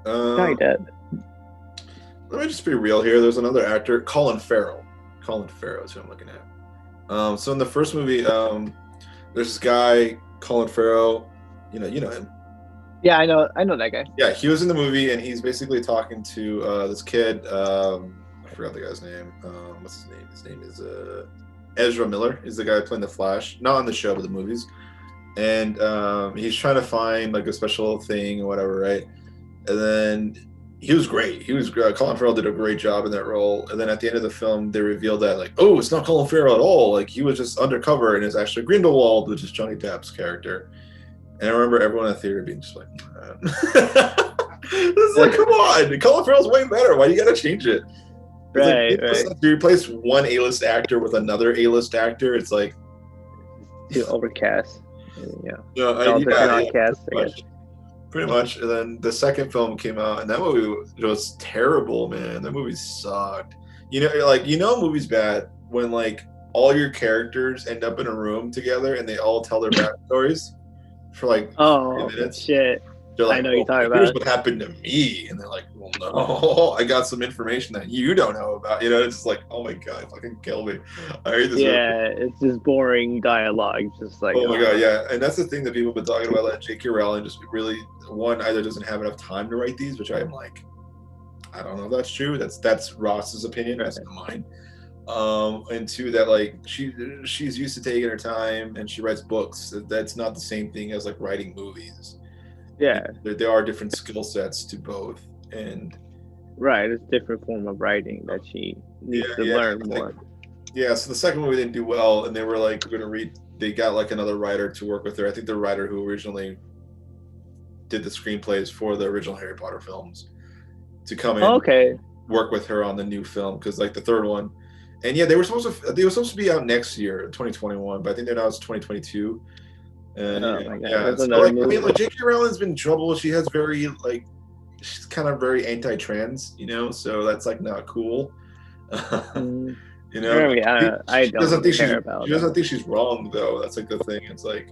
Johnny Depp. Let me just be real here. There's another actor, Colin Farrell. Colin Farrell is who I'm looking at. So in the first movie, there's this guy, Colin Farrell. You know him. Yeah, I know that guy. Yeah, he was in the movie, and he's basically talking to this kid. I forgot the guy's name. What's his name? His name is Ezra Miller. He's the guy playing the Flash, not on the show, but the movies. And he's trying to find like a special thing or whatever, right? And then he was great. Colin Farrell did a great job in that role. And then at the end of the film, they revealed that like, oh, it's not Colin Farrell at all. Like he was just undercover, and it's actually Grindelwald, which is Johnny Depp's character. And I remember everyone in the theater being just like, this is like, come on, Colin Farrell's way better. Why do you gotta change it? Right, right. You replace one A-list actor with another A-list actor, it's like too overcast. Yeah. Cast, pretty much. And then the second film came out, and that movie was terrible, man. That movie sucked. Movie's bad when like all your characters end up in a room together and they all tell their backstories for like 3 minutes. Shit. They're like, I know you're talking about. Here's what happened to me, and they're like, "Well, no, I got some information that you don't know about." It's just like, "Oh my god, fucking kill me!" I hate this. Yeah, it's just boring dialogue. Just like, oh my god, yeah, and that's the thing that people have been talking about. Like J.K. Rowling just really either doesn't have enough time to write these, which I'm like, I don't know if that's true. That's Ross's opinion. That's not mine. And two, that like she's used to taking her time and she writes books. That's not the same thing as like writing movies. Yeah, there are different skill sets to both, and right, it's a different form of writing that she needs to learn more. Yeah, so the second movie didn't do well, and they were like going to read. They got like another writer to work with her. I think the writer who originally did the screenplays for the original Harry Potter films to come in, work with her on the new film, because like the third one, and yeah, they were supposed to be out next year, 2021, but I think they're now it's 2022. And like J.K. Rowling's been in trouble. She has she's kind of very anti-trans, so that's like not cool. I don't care about. She doesn't think she's wrong though. That's like the thing. It's like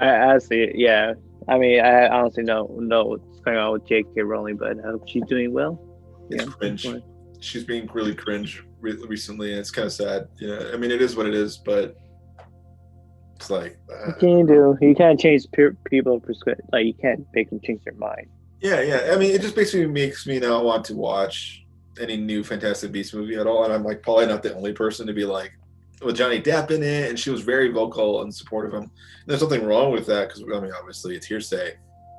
I see. Yeah, I mean, I honestly don't know what's going on with J.K. Rowling, but I hope she's doing well. It's cringe. She's being really cringe recently, and it's kind of sad. I mean, it is what it is, but. It's like what can you do? You can't change people perspective. Like you can't make them change their mind. Yeah. I mean, it just basically makes me not want to watch any new Fantastic Beasts movie at all. And I'm like probably not the only person to be like, with Johnny Depp in it, and she was very vocal and supportive of him. And there's nothing wrong with that because I mean, obviously it's hearsay,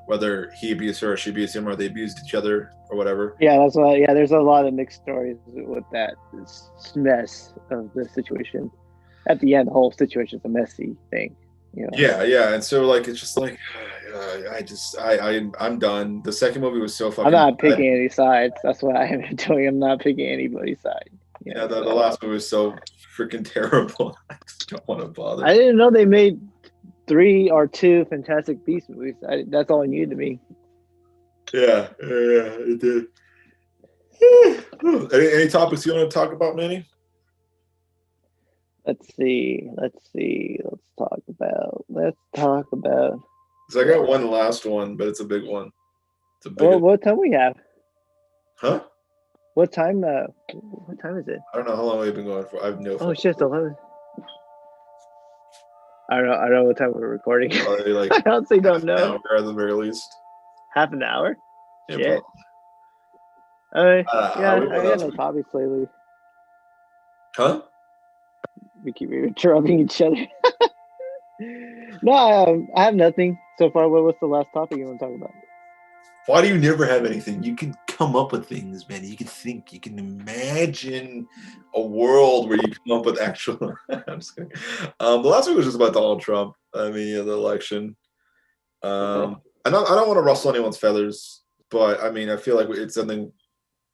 whether he abused her or she abused him or they abused each other or whatever. Yeah, that's why. Yeah, there's a lot of mixed stories with that this mess of the situation. At the end, the whole situation is a messy thing. Yeah, and so like it's just like I'm done. The second movie was so fucking. I'm not picking any sides. That's what I am doing. I'm not picking anybody's side. The last movie was so freaking terrible. I just don't want to bother. I didn't know they made 3 or 2 Fantastic Beasts movies. That's all I needed to me. Yeah, it did. Any topics you want to talk about, Manny? Let's see. Let's talk about. So I got one last one, but it's a big one. What time we have? Huh? What time? What time is it? I don't know how long we've been going for. I have no. Oh, it's just 11. I don't know what time we're recording. Like I honestly don't know. At the very least. Half an hour. Yeah, shit. I got no topics lately. Huh? We keep interrupting each other. No, I have nothing so far. What's the last topic you want to talk about? Why do you never have anything? You can come up with things, man. You can think. You can imagine a world where you come up with actual. I'm just kidding. The last week was just about Donald Trump. I mean, the election. I don't want to rustle anyone's feathers, but I mean, I feel like it's something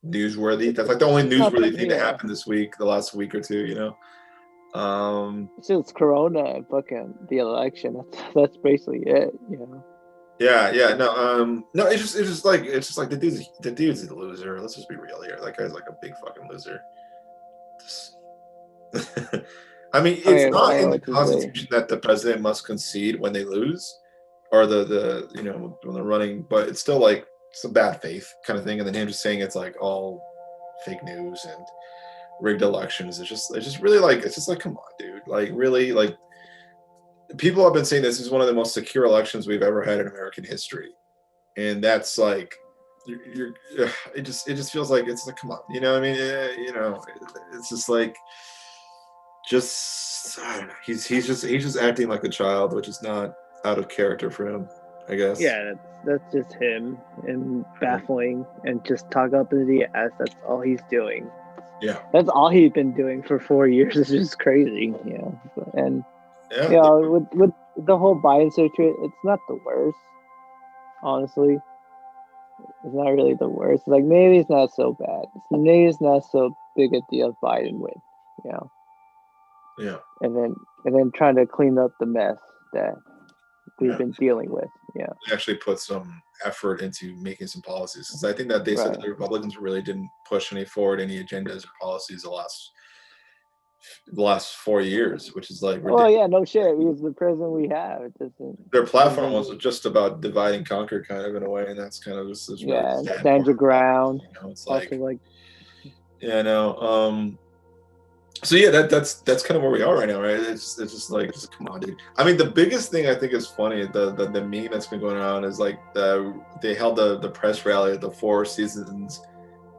newsworthy. That's like the only newsworthy thing that happened this week, the last week or two. You know. Since Corona and fucking the election, that's basically it. You know. Yeah, no, it's just like the dude's a loser. Let's just be real here. That guy's like a big fucking loser. I mean, it's not in the Constitution that the president must concede when they lose, or the when they're running, but it's still like it's a bad faith kind of thing. And then him just saying it's like all fake news and rigged elections. It's just really like come on, dude. Like really like. People have been saying this is one of the most secure elections we've ever had in American history, and that's like, it just feels like it's like come on, you know what I mean? It's just like, I don't know. He's just acting like a child, which is not out of character for him, I guess. Yeah, that's just him and baffling and just talk up into the ass. That's all he's doing. Yeah, that's all he's been doing for 4 years. It's just crazy, and. Yeah, with the whole Biden situation, it's not the worst. Honestly, it's not really the worst. Like maybe it's not so bad. Maybe it's not so big a deal if Biden wins. Yeah. And then trying to clean up the mess that we've been dealing with. Yeah. They actually put some effort into making some policies, because I think that they said that the Republicans really didn't push any agendas or policies the last 4 years, which is like ridiculous. Oh yeah, no shit. Because the president we have, it doesn't. Their platform was just about divide and conquer, kind of in a way, and that's kind of just stand your ground. It's like So yeah, that's kind of where we are right now, right? It's just like come on, dude. I mean, the biggest thing I think is funny, the meme that's been going around is like they held the press rally at the Four Seasons.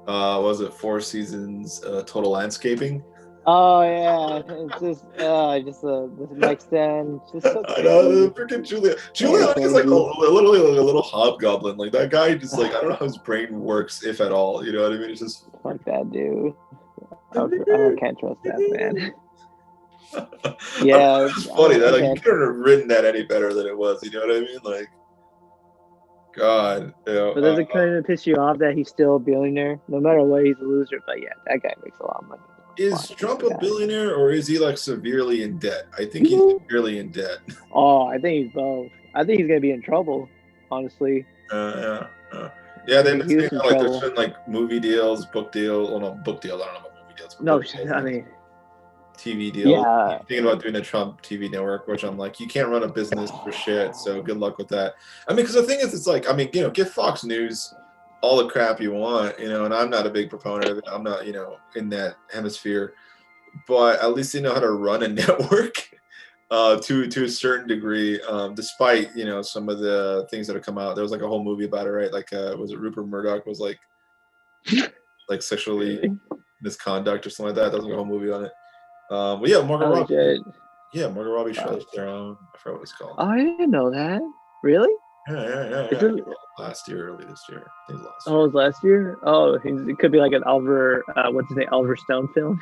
Was it Four Seasons Total Landscaping? Oh yeah, it's just the mic stand. Just so I know, freaking Julia is like literally like a little hobgoblin. Like that guy, just like I don't know how his brain works, if at all. You know what I mean? It's just like that dude. I can't trust that man. Yeah, it's funny that like you couldn't have written that any better than it was. You know what I mean? Like, God. But does it kind of piss you off that he's still a billionaire? No matter what, he's a loser. But yeah, that guy makes a lot of money. Is Trump a billionaire, or is he like severely in debt? I think he's severely in debt. Oh, I think he's both. I think he's gonna be in trouble, honestly. Yeah, they've been saying like there's been like movie deals, book deals. Well, no, book deals. I don't know about movie deals. No, I mean TV deals. Yeah. I'm thinking about doing a Trump TV network, which I'm like, you can't run a business for shit. So good luck with that. I mean, because the thing is, it's like, I mean, give Fox News all the crap you want, and I'm not a big proponent of it. I'm not, in that hemisphere, but at least they know how to run a network to a certain degree, despite, some of the things that have come out. There was like a whole movie about it, right? Like, was it Rupert Murdoch was like sexually misconduct or something like that? There was like a whole movie on it. Well, yeah, Margot Robbie. Yeah, Margot Robbie showed their own. I forgot what it's called. Oh, I didn't know that. Really? Yeah. Last year, early this year. I think last year. Oh, it was last year? Oh, it could be like an Oliver, Oliver Stone film.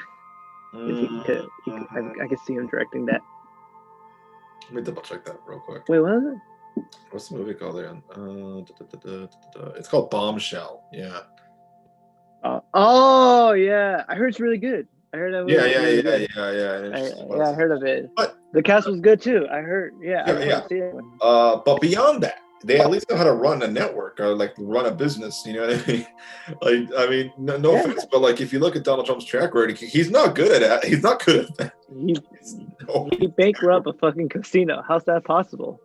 I could see him directing that. Let me double check that real quick. Wait, what is it? What's the movie called again? It's called Bombshell. Yeah. Oh, yeah. I heard it's really good. I heard that movie. Yeah. I heard of it. But the cast was good too. I heard. Yeah. But beyond that, they at least know how to run a network or like run a business. You know what I mean? Like, I mean, no offense, but like if you look at Donald Trump's track record, he's not good at that. He's not good at that. He bankrupt a fucking casino. How's that possible?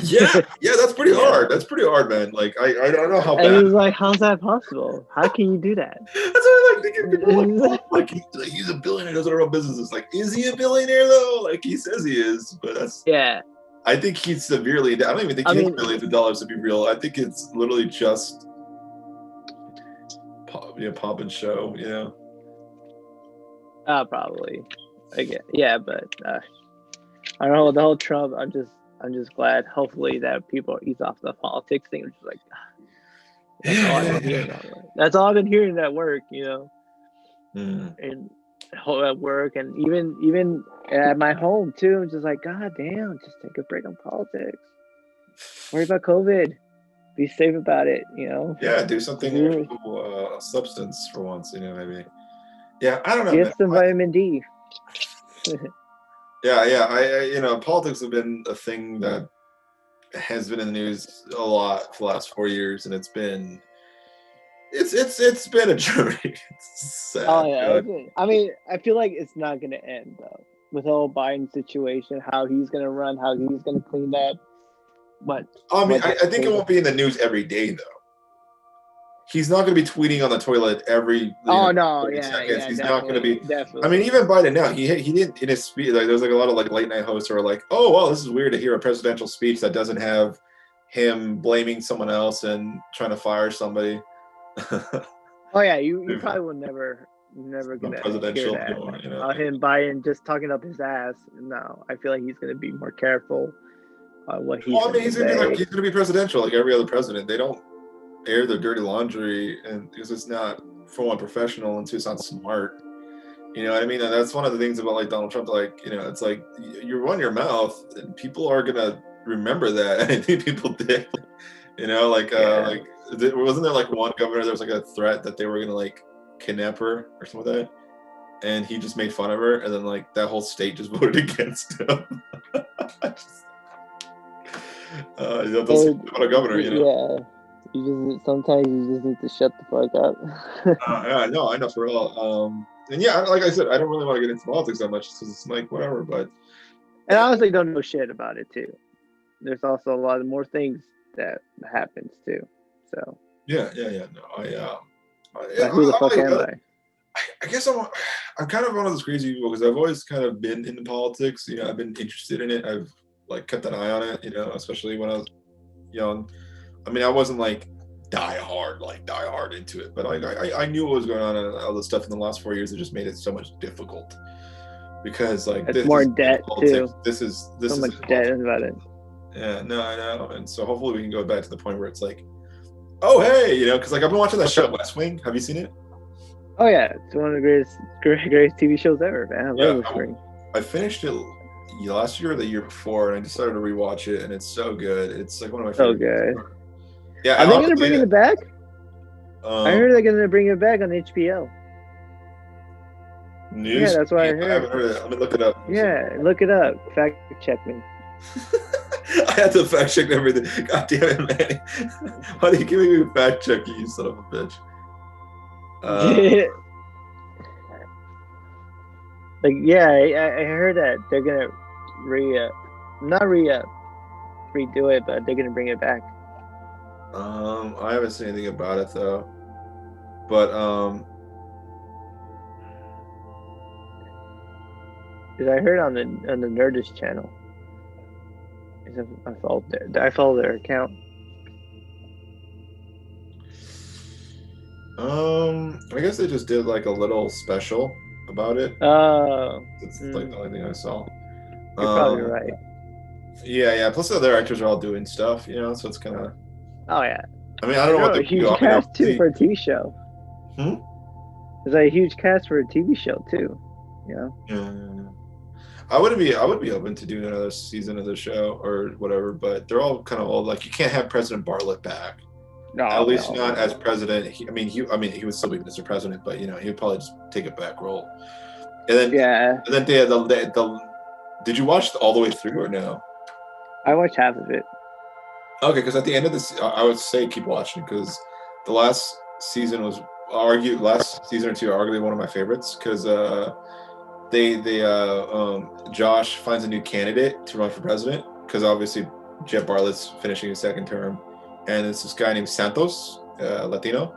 Yeah, that's pretty hard. That's pretty hard, man. Like I don't know how bad. And he was like, how's that possible? How can you do that? That's what I like to give people like he's a billionaire, doesn't run businesses. Like, is he a billionaire though? Like he says he is, but that's I think he's severely. I don't even think he has billions of dollars to be real. I think it's literally just pop and show. Probably. Yeah, but I don't know the whole Trump. I'm just glad. Hopefully that people ease off the politics thing. Which is like that's all I've been hearing. That's all I've been hearing at work. And at work and even at my home too. I'm just like, God damn, just take a break on politics. Worry about COVID. Be safe about it. Yeah, do something substance for once. Maybe. Yeah, I don't know. Get some vitamin D. Yeah. Politics have been a thing that has been in the news a lot for the last 4 years, and it's been a journey. It's sad. Oh yeah, I mean, I feel like it's not gonna end though. With the whole Biden situation, how he's gonna run, how he's gonna clean that. But I think it won't be in the news every day though. He's not going to be tweeting on the toilet every. Seconds. He's not going to be. Definitely. I mean, even Biden now, he didn't in his speech. Like, there's like a lot of like late night hosts who are like, "Oh, well, this is weird to hear a presidential speech that doesn't have him blaming someone else and trying to fire somebody." Oh yeah, you probably will never gonna hear that. Anymore, him Biden just talking up his ass. No, I feel like he's gonna be more careful on what he's. He's gonna be presidential like every other president. They don't air their dirty laundry, and because it's not, for one, professional, and two, it's not smart. You know what I mean? And that's one of the things about like Donald Trump. Like, it's like you run your mouth, and people are gonna remember that. And I think people did. Wasn't there like one governor? There was like a threat that they were gonna like kidnap her or something like that, and he just made fun of her, and then like that whole state just voted against him. Those about a governor, Yeah. Sometimes you just need to shut the fuck up. I know for real. And yeah, like I said, I don't really want to get into politics that much because it's like whatever. But and I honestly don't know shit about it too. There's also a lot of more things that happens too. So yeah. No, who the fuck am I? I guess I'm kind of one of those crazy people because I've always kind of been into politics. I've been interested in it. I've like kept an eye on it. Especially when I was young. I mean, I wasn't like die hard into it, but I knew what was going on, and all the stuff in the last 4 years that just made it so much difficult because like it's more debt too. This is so much debt about it. Yeah, no, I know, and so hopefully we can go back to the point where it's like, oh hey, because like I've been watching that show West Wing. Have you seen it? Oh yeah, it's one of the greatest TV shows ever, man. I love West Wing. I finished it last year or the year before, and I decided to rewatch it, and it's so good. It's like one of my favorite. So good. Yeah, are they going to bring it back? I heard they're going to bring it back on HBO. News? Yeah, that's what I heard. I haven't heard it. Let me look it up. Yeah, look it up. Fact check me. I had to fact check everything. God damn it, man. Why are you giving me a fact check, you son of a bitch? I heard that they're going to redo it, but they're going to bring it back. I haven't seen anything about it though, but because I heard on the Nerdist channel, I follow their account. I guess they just did like a little special about it. It's like the only thing I saw. You're probably right. Yeah. Plus the other actors are all doing stuff, so it's kind of. Oh yeah. I mean, I don't know what a huge cast too for a TV show. There's a huge cast for a TV show too. Yeah. I would be open to doing another season of the show or whatever, but they're all kind of old. Like you can't have President Bartlett back. No, at least not as president. He would still be Mr. President, but he would probably just take a back role. And then And then they had the. Did you watch all the way through or no? I watched half of it. Okay, because at the end of this, I would say keep watching because the last season or two are arguably one of my favorites because Josh finds a new candidate to run for president because obviously Jeff Bartlett's finishing his second term, and it's this guy named Santos, Latino.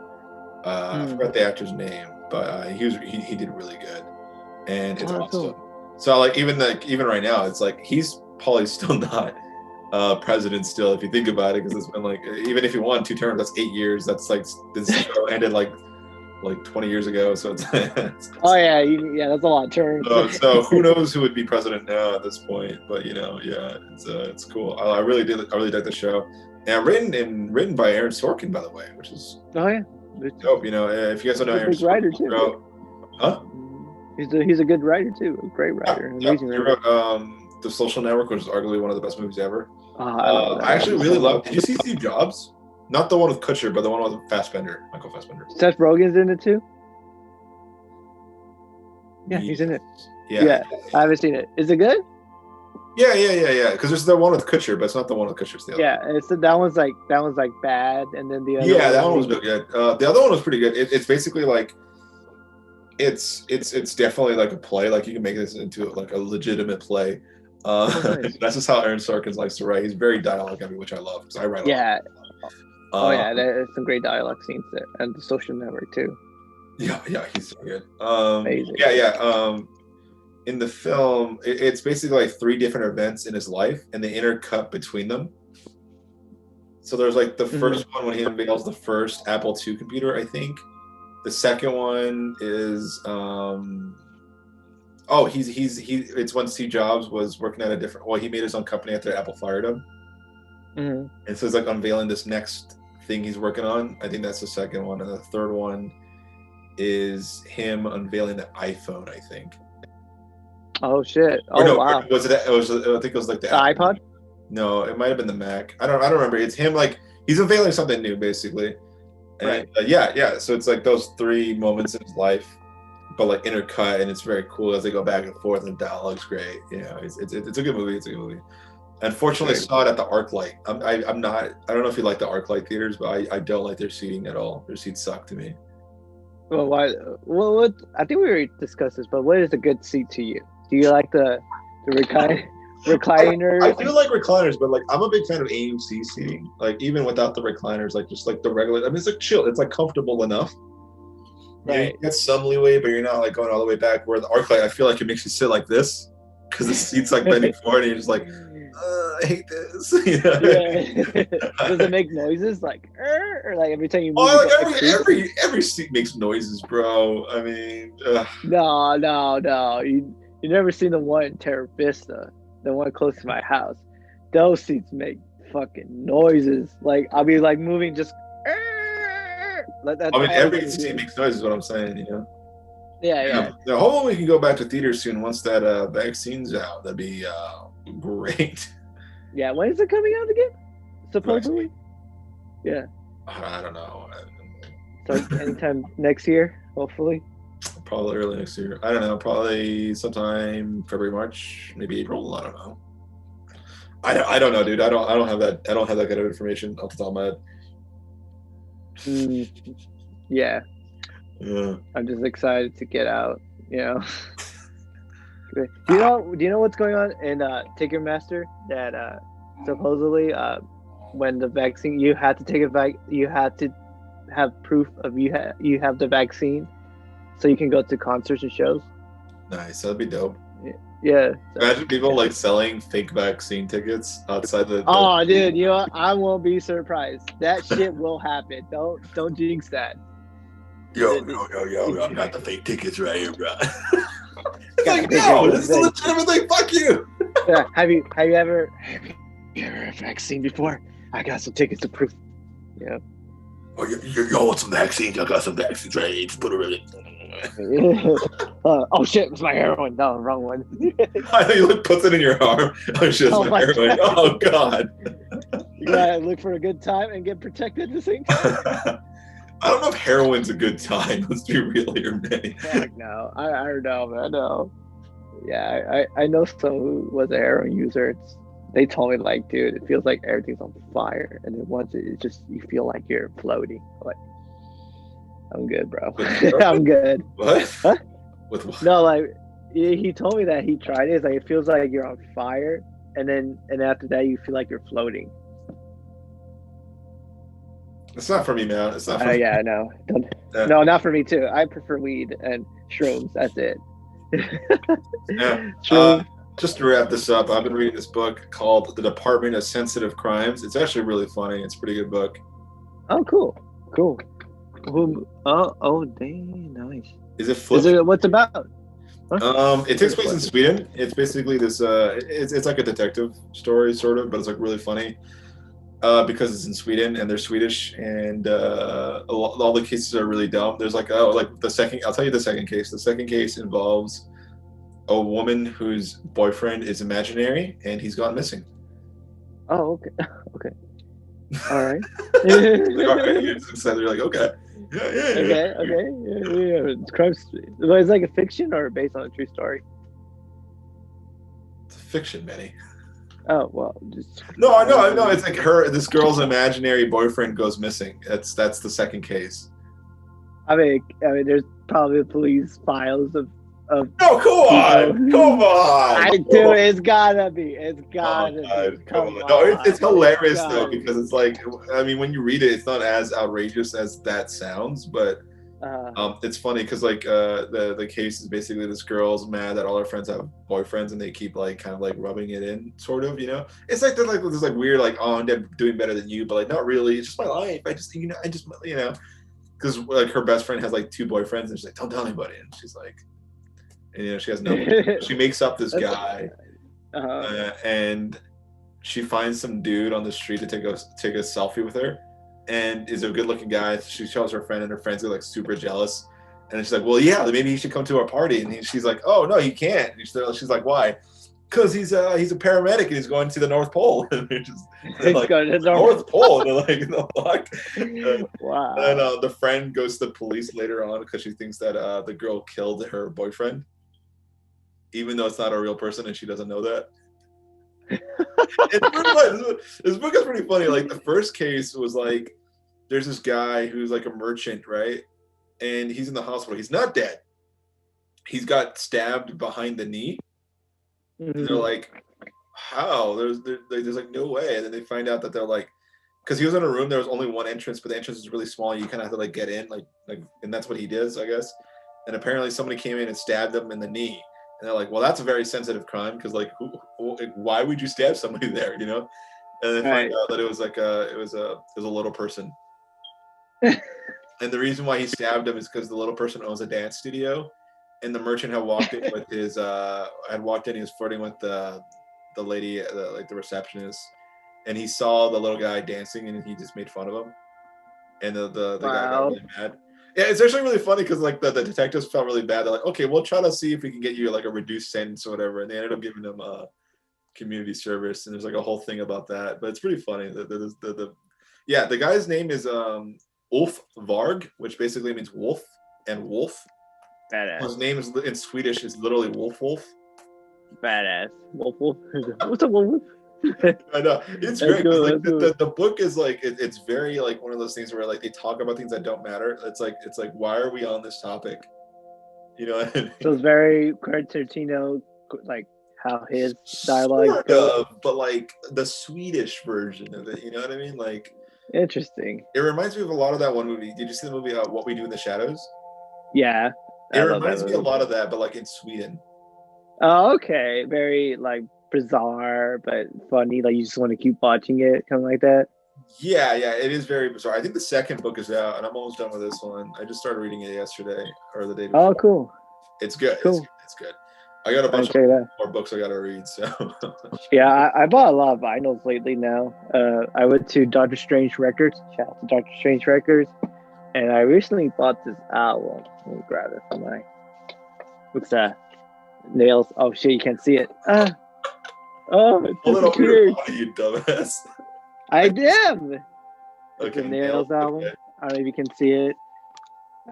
I forgot the actor's name, but he did really good, and it's awesome. Cool. So like even right now, it's like he's probably still not. President still, if you think about it, because it's been like even if he won 2 terms, that's 8 years. That's like this show ended like like 20 years ago. So it's oh yeah, that's a lot of terms. So who knows who would be president now at this point? But it's cool. I really like the show, and written by Aaron Sorkin, by the way, which is dope. If you guys don't know, Aaron Sorkin writer too. Wrote, huh? He's a good writer too, a great writer. Amazing he writer. wrote The Social Network, which is arguably one of the best movies ever. I actually really love. Did you see Steve Jobs? Not the one with Kutcher, but the one with Michael Fassbender. Seth Rogen's in it too. Yeah, he's in it. Yeah, I haven't seen it. Is it good? Yeah. Because there's the one with Kutcher, but it's not the one with Kutcher. It's the other. Yeah, that one's like bad, and then the other. Yeah, that one was good. The other one was pretty good. It's basically like. It's definitely like a play. Like you can make this into like a legitimate play. Nice. That's just how Aaron Sorkin likes to write. He's very dialogue heavy, which I love because I write. There's some great dialogue scenes there, and The Social Network too. Yeah, he's so good. Amazing. In the film, it's basically like 3 different events in his life, and they intercut between them. So there's like the first one when he unveils the first Apple II computer, I think. The second one is it's when Steve Jobs was working at he made his own company after Apple fired him. And so it's like unveiling this next thing he's working on. I think that's the second one. And the third one is him unveiling the iPhone, I think. Oh shit. Wow. I think it was like the iPod? No, it might have been the Mac. I don't remember. It's him like he's unveiling something new basically. And, right. So it's like those 3 moments in his life, but like intercut, and it's very cool as they go back and forth, and the dialogue's great. It's a good movie. It's a good movie. Unfortunately, I saw it at the ArcLight. I don't know if you like the ArcLight theaters, but I don't like their seating at all. Their seats suck to me. Well, why? Well, I think we already discussed this, but what is a good seat to you? Do you like the recliners? I do like recliners, but like I'm a big fan of AMC seating. Like even without the recliners, like just like the regular. I mean, it's like chill. It's like comfortable enough. Right. You get some leeway, but you're not like going all the way back. Where the ArcLight, I feel like it makes you sit like this because the seat's like bending forward, and you're just like, I hate this. Does it make noises like, or like every time you move? Every seat makes noises, bro. I mean, no. You never seen the one in Terra Vista, the one close to my house. Those seats make fucking noises. Like I'll be like moving just. Like that. Every seat makes noises. Is what I'm saying, Yeah. Now, hopefully we can go back to theaters soon once that vaccine's out. That'd be great. Yeah, when is it coming out again? Supposedly. Yeah. I don't know. So anytime next year, hopefully. Probably early next year. I don't know. Probably sometime February, March, maybe April. I don't know. I don't know, dude. I don't have that. I don't have that kind of information off the top of my head. Yeah. Yeah. I'm just excited to get out. Do you know what's going on in Ticketmaster? That supposedly when the vaccine, you had to take you had to have proof of you have the vaccine, so you can go to concerts and shows. Nice, that'd be dope. Yeah. Imagine people like selling fake vaccine tickets outside the. Oh, dude, you know what? I won't be surprised. That shit will happen. Don't jinx that. Yo, I got the fake tickets right here, bro. It's like, no, this is a legitimate thing. Fuck you. Yeah. Have you ever had a vaccine before? I got some tickets to prove. Yeah. Oh, y'all want some vaccines? I got some vaccines right here. Just put it really. Oh shit, it's my heroin. No, wrong one. I know you puts it in your arm. Oh shit, it's my heroin. God. Oh god. You gotta look for a good time and get protected at the same time. I don't know if heroin's a good time. Let's be real here, man. Heck no. I don't know, man. No. Yeah, I know someone who was a heroin user. They told me, like, dude, it feels like everything's on fire, and then once it just, you feel like you're floating. Like, I'm good, bro. I'm good. What? Huh? With what? No, like, he told me that he tried it. It's like, it feels like you're on fire, and after that, you feel like you're floating. It's not for me, man. It's not for me. Yeah, no. No, not for me, too. I prefer weed and shrooms. That's it. Yeah. Just to wrap this up, I've been reading this book called The Department of Sensitive Crimes. It's actually really funny. It's a pretty good book. Oh, cool. Oh, dang, nice. Is it flipped? What's about? Huh? It takes place in Sweden. It's basically this. It's like a detective story, sort of, but it's like really funny. Because it's in Sweden and they're Swedish, and all the cases are really dumb. There's like the second. I'll tell you the second case. The second case involves a woman whose boyfriend is imaginary and he's gone missing. Oh, okay, okay, all right. You're like, okay, yeah. Okay. It's crime. Is it like a fiction or based on a true story? It's fiction, Benny. Oh well, no, I know. It's like this girl's imaginary boyfriend goes missing. That's the second case. I mean, there's probably police files of. No, come on! It's gotta be. Come on. No, it's hilarious though, because it's like, I mean, when you read it, it's not as outrageous as that sounds, but. It's funny because like the case is basically this girl's mad that all her friends have boyfriends and they keep like kind of like rubbing it in, sort of, you know. It's like they're like this like weird like, oh, I'm doing better than you, but like not really. It's just my life. I just because like her best friend has like 2 boyfriends and she's like, don't tell anybody, and she's like, and she has no. She makes up this guy, and she finds some dude on the street to take a selfie with her. And is a good-looking guy. She shows her friend, and her friends are like super jealous. And she's like, "Well, yeah, maybe you should come to our party." And she's like, "Oh no, you can't." And she's like, "Why?" Because he's a paramedic and he's going to the North Pole. And they're like, going to the North Pole. And they're like, "The fuck?" Wow. And the friend goes to the police later on because she thinks that the girl killed her boyfriend, even though it's not a real person, and she doesn't know that. This book is pretty funny. Like the first case was like, there's this guy who's like a merchant, right? And he's in the hospital. He's not dead. He's got stabbed behind the knee. Mm-hmm. And they're like, how? There's like no way. And then they find out that they're like, because he was in a room, there was only one entrance, but the entrance is really small. You kind of have to like get in, like, and that's what he does, I guess. And apparently somebody came in and stabbed him in the knee. And they're like, well, that's a very sensitive crime because, like, why would you stab somebody there, you know? And they find out that it was like it was a little person. And the reason why he stabbed him is because the little person owns a dance studio, and the merchant had walked in with his he was flirting with the lady, the receptionist, and he saw the little guy dancing, and he just made fun of him. And the guy got really mad. Yeah, it's actually really funny because like the detectives felt really bad. They're like, okay, we'll try to see if we can get you like a reduced sentence or whatever. And they ended up giving them community service, and there's like a whole thing about that. But it's pretty funny. The guy's name is Ulf Varg, which basically means wolf and wolf. Badass. His name is in Swedish is literally Wolf Wolf. Badass. Wolf Wolf. What's up, Wolf Wolf? I know, it's great. Like, the book is like it's very like one of those things where like they talk about things that don't matter. It's like why are we on this topic? You know what I mean? So it's very Quentin Tarantino, like how his dialogue goes, but like the Swedish version of it. You know what I mean? Like interesting. It reminds me of a lot of that one movie. Did you see the movie What We Do in the Shadows? Yeah, it reminds me a lot of that, but like in Sweden. Oh, okay. Very like bizarre but funny, like you just want to keep watching it, kind of like that. Yeah, it is very bizarre. I think the second book is out and I'm almost done with this one. I just started reading it yesterday or the day before. Oh, cool. It's good. Cool. It's good. I got a bunch of more books I gotta read, so yeah, I bought a lot of vinyls lately now. I went to Doctor Strange Records. Shout out to Doctor Strange Records. And I recently bought this album. Let me grab it from my what's that? Nails. Oh shit, you can't see it. Oh, it's disappeared. You dumbass. I am. Okay. The Nails album. Okay. I don't know if you can see it.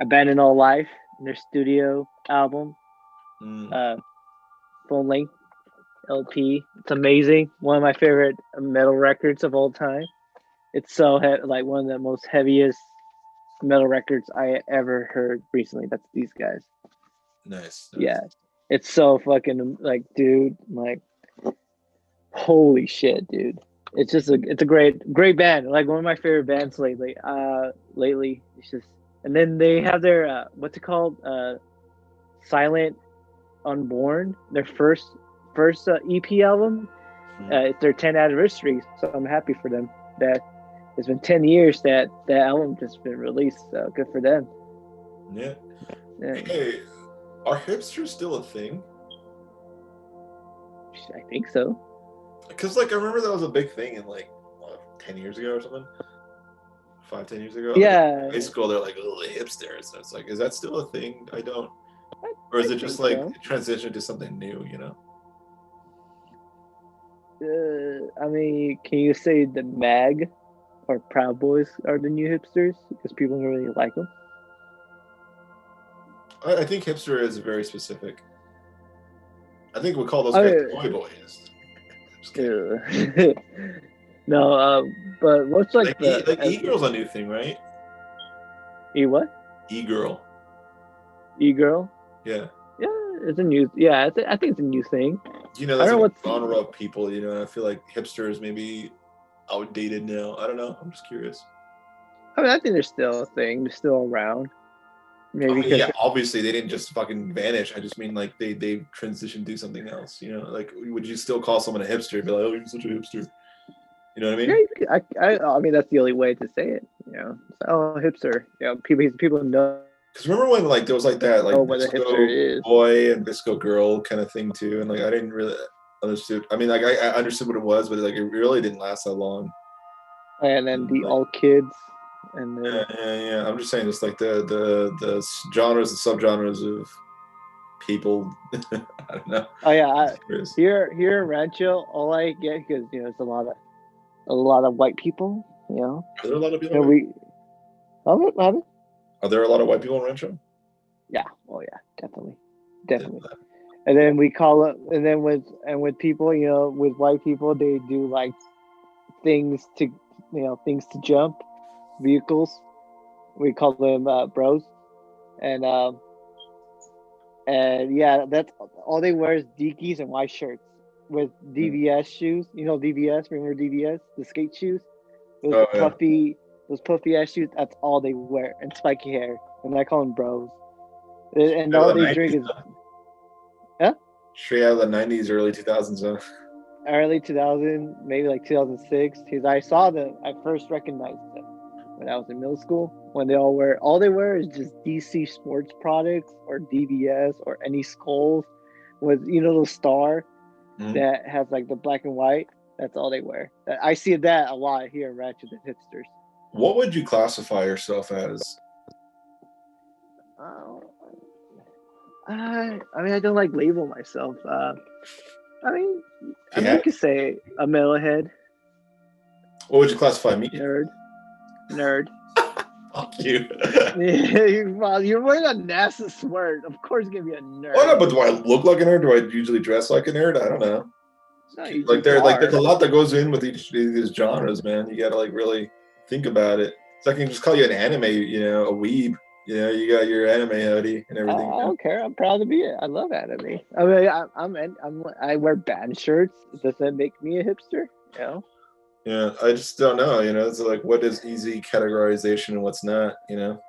Abandon All Life, their studio album. Full length LP. It's amazing. One of my favorite metal records of all time. It's so like one of the most heaviest metal records I ever heard recently. That's these guys. Nice. Yeah. It's so fucking like, dude, like, holy shit, dude. It's just it's a great band. Like one of my favorite bands lately. It's just, and then they have their what's it called? Silent Unborn, their first EP album. It's their 10th anniversary, so I'm happy for them that it's been 10 years that album just been released. So good for them. Yeah. Hey, are hipsters still a thing? I think so. Because like I remember that was a big thing in like 10 years ago or something. 5-10 years ago. Yeah. In high school, they're like, oh, the hipsters. So it's like, is that still a thing? I don't. Or is it just like transition to something new? You know. I mean, can you say the Mag or Proud Boys are the new hipsters because people don't really like them? I think hipster is very specific. I think we call those guys toy boys. No, but what's like e-girl's a new thing, right? What? E-girl. E-girl? Yeah. Yeah, it's a new. Yeah, I think it's a new thing. You know, there's like genre of people. You know, and I feel like hipsters maybe outdated now. I don't know. I'm just curious. I mean, I think they're still a thing. They're still around. Maybe yeah, obviously they didn't just fucking vanish. I just mean like they transitioned to something else. You know, like would you still call someone a hipster? Be like, oh, you're such a hipster. You know what I mean? Yeah, I mean that's the only way to say it. You know, oh, hipster. You know, people know. Because remember when like there was like that like Visco boy and Visco girl kind of thing too, and like I didn't really understood. I mean, like I understood what it was, but like it really didn't last that long. And then the all kids. And then, yeah. I'm just saying, it's like the genres and subgenres of people. I don't know. Oh yeah, here in Rancho, all I get because you know it's a lot of white people. You know, are there a lot of people? Are there a lot of white people in Rancho? Yeah. Oh yeah, definitely. And then we call it, and then with people, you know, with white people, they do like things to jump. Vehicles, we call them bros, and yeah, that's all they wear is Dickies and white shirts with DVS shoes. You know DVS? Remember DVS? The skate shoes, those puffy ass shoes. That's all they wear, and spiky hair, and I call them bros. And all they drink is straight out of the 90s, early 2000s. Early 2000, maybe like 2006. Because I saw them, I first recognized them when I was in middle school, when all they wear is just DC sports products or DVS or any skulls with, you know, the star that has like the black and white. That's all they wear. I see that a lot here in Ratchet and Hipsters. What would you classify yourself as? I mean, I don't like label myself. I mean, I could say a metalhead. What would you classify me? Nerd. Fuck you. You're wearing a NASA sweater. Of course, you're gonna be a nerd. Oh no, but do I look like a nerd? Do I usually dress like a nerd? I don't know. No, there's a lot that goes in with these genres, man. You gotta like really think about it. So I can just call you an anime, you know, a weeb. You know, you got your anime hoodie and everything. I don't care. I'm proud to be it. I love anime. I mean, I wear band shirts. Does that make me a hipster? You know? Yeah, I just don't know. You know, it's like what is easy categorization and what's not. You know.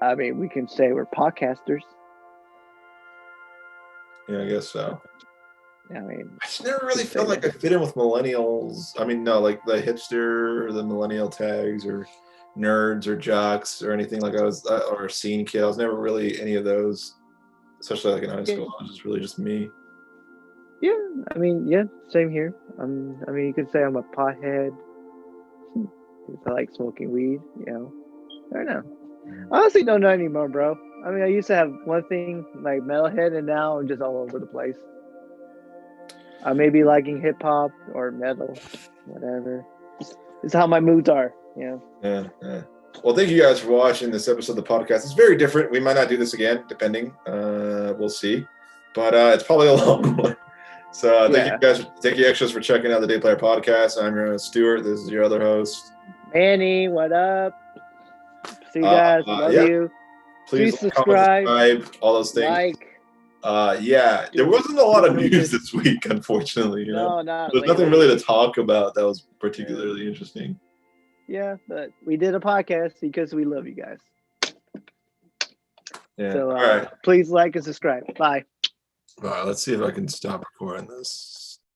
I mean, we can say we're podcasters. Yeah, I guess so. I mean, I just never really felt like I fit in with millennials. I mean, no, like the hipster or the millennial tags or nerds or jocks or anything like I was, or a scene kid. I was never really any of those, especially like in high school. I was just really just me. Yeah, I mean, yeah, same here. I mean, you could say I'm a pothead. I like smoking weed, you know. I don't know. I honestly don't know anymore, bro. I mean, I used to have one thing like metalhead, and now I'm just all over the place. I may be liking hip hop or metal, whatever. It's how my moods are, you know. Yeah. Well, thank you guys for watching this episode of the podcast. It's very different. We might not do this again, depending. We'll see. But it's probably a long one. So thank you extras for checking out the Day Player Podcast. I'm your host, Stuart. This is your other host, Manny. What up? See you guys. Love you. Please subscribe, all those things. There wasn't a lot of news this week, unfortunately. You know? There's nothing really to talk about that was particularly interesting. Yeah, but we did a podcast because we love you guys. Yeah. So please like and subscribe. Bye. All right, let's see if I can stop recording this.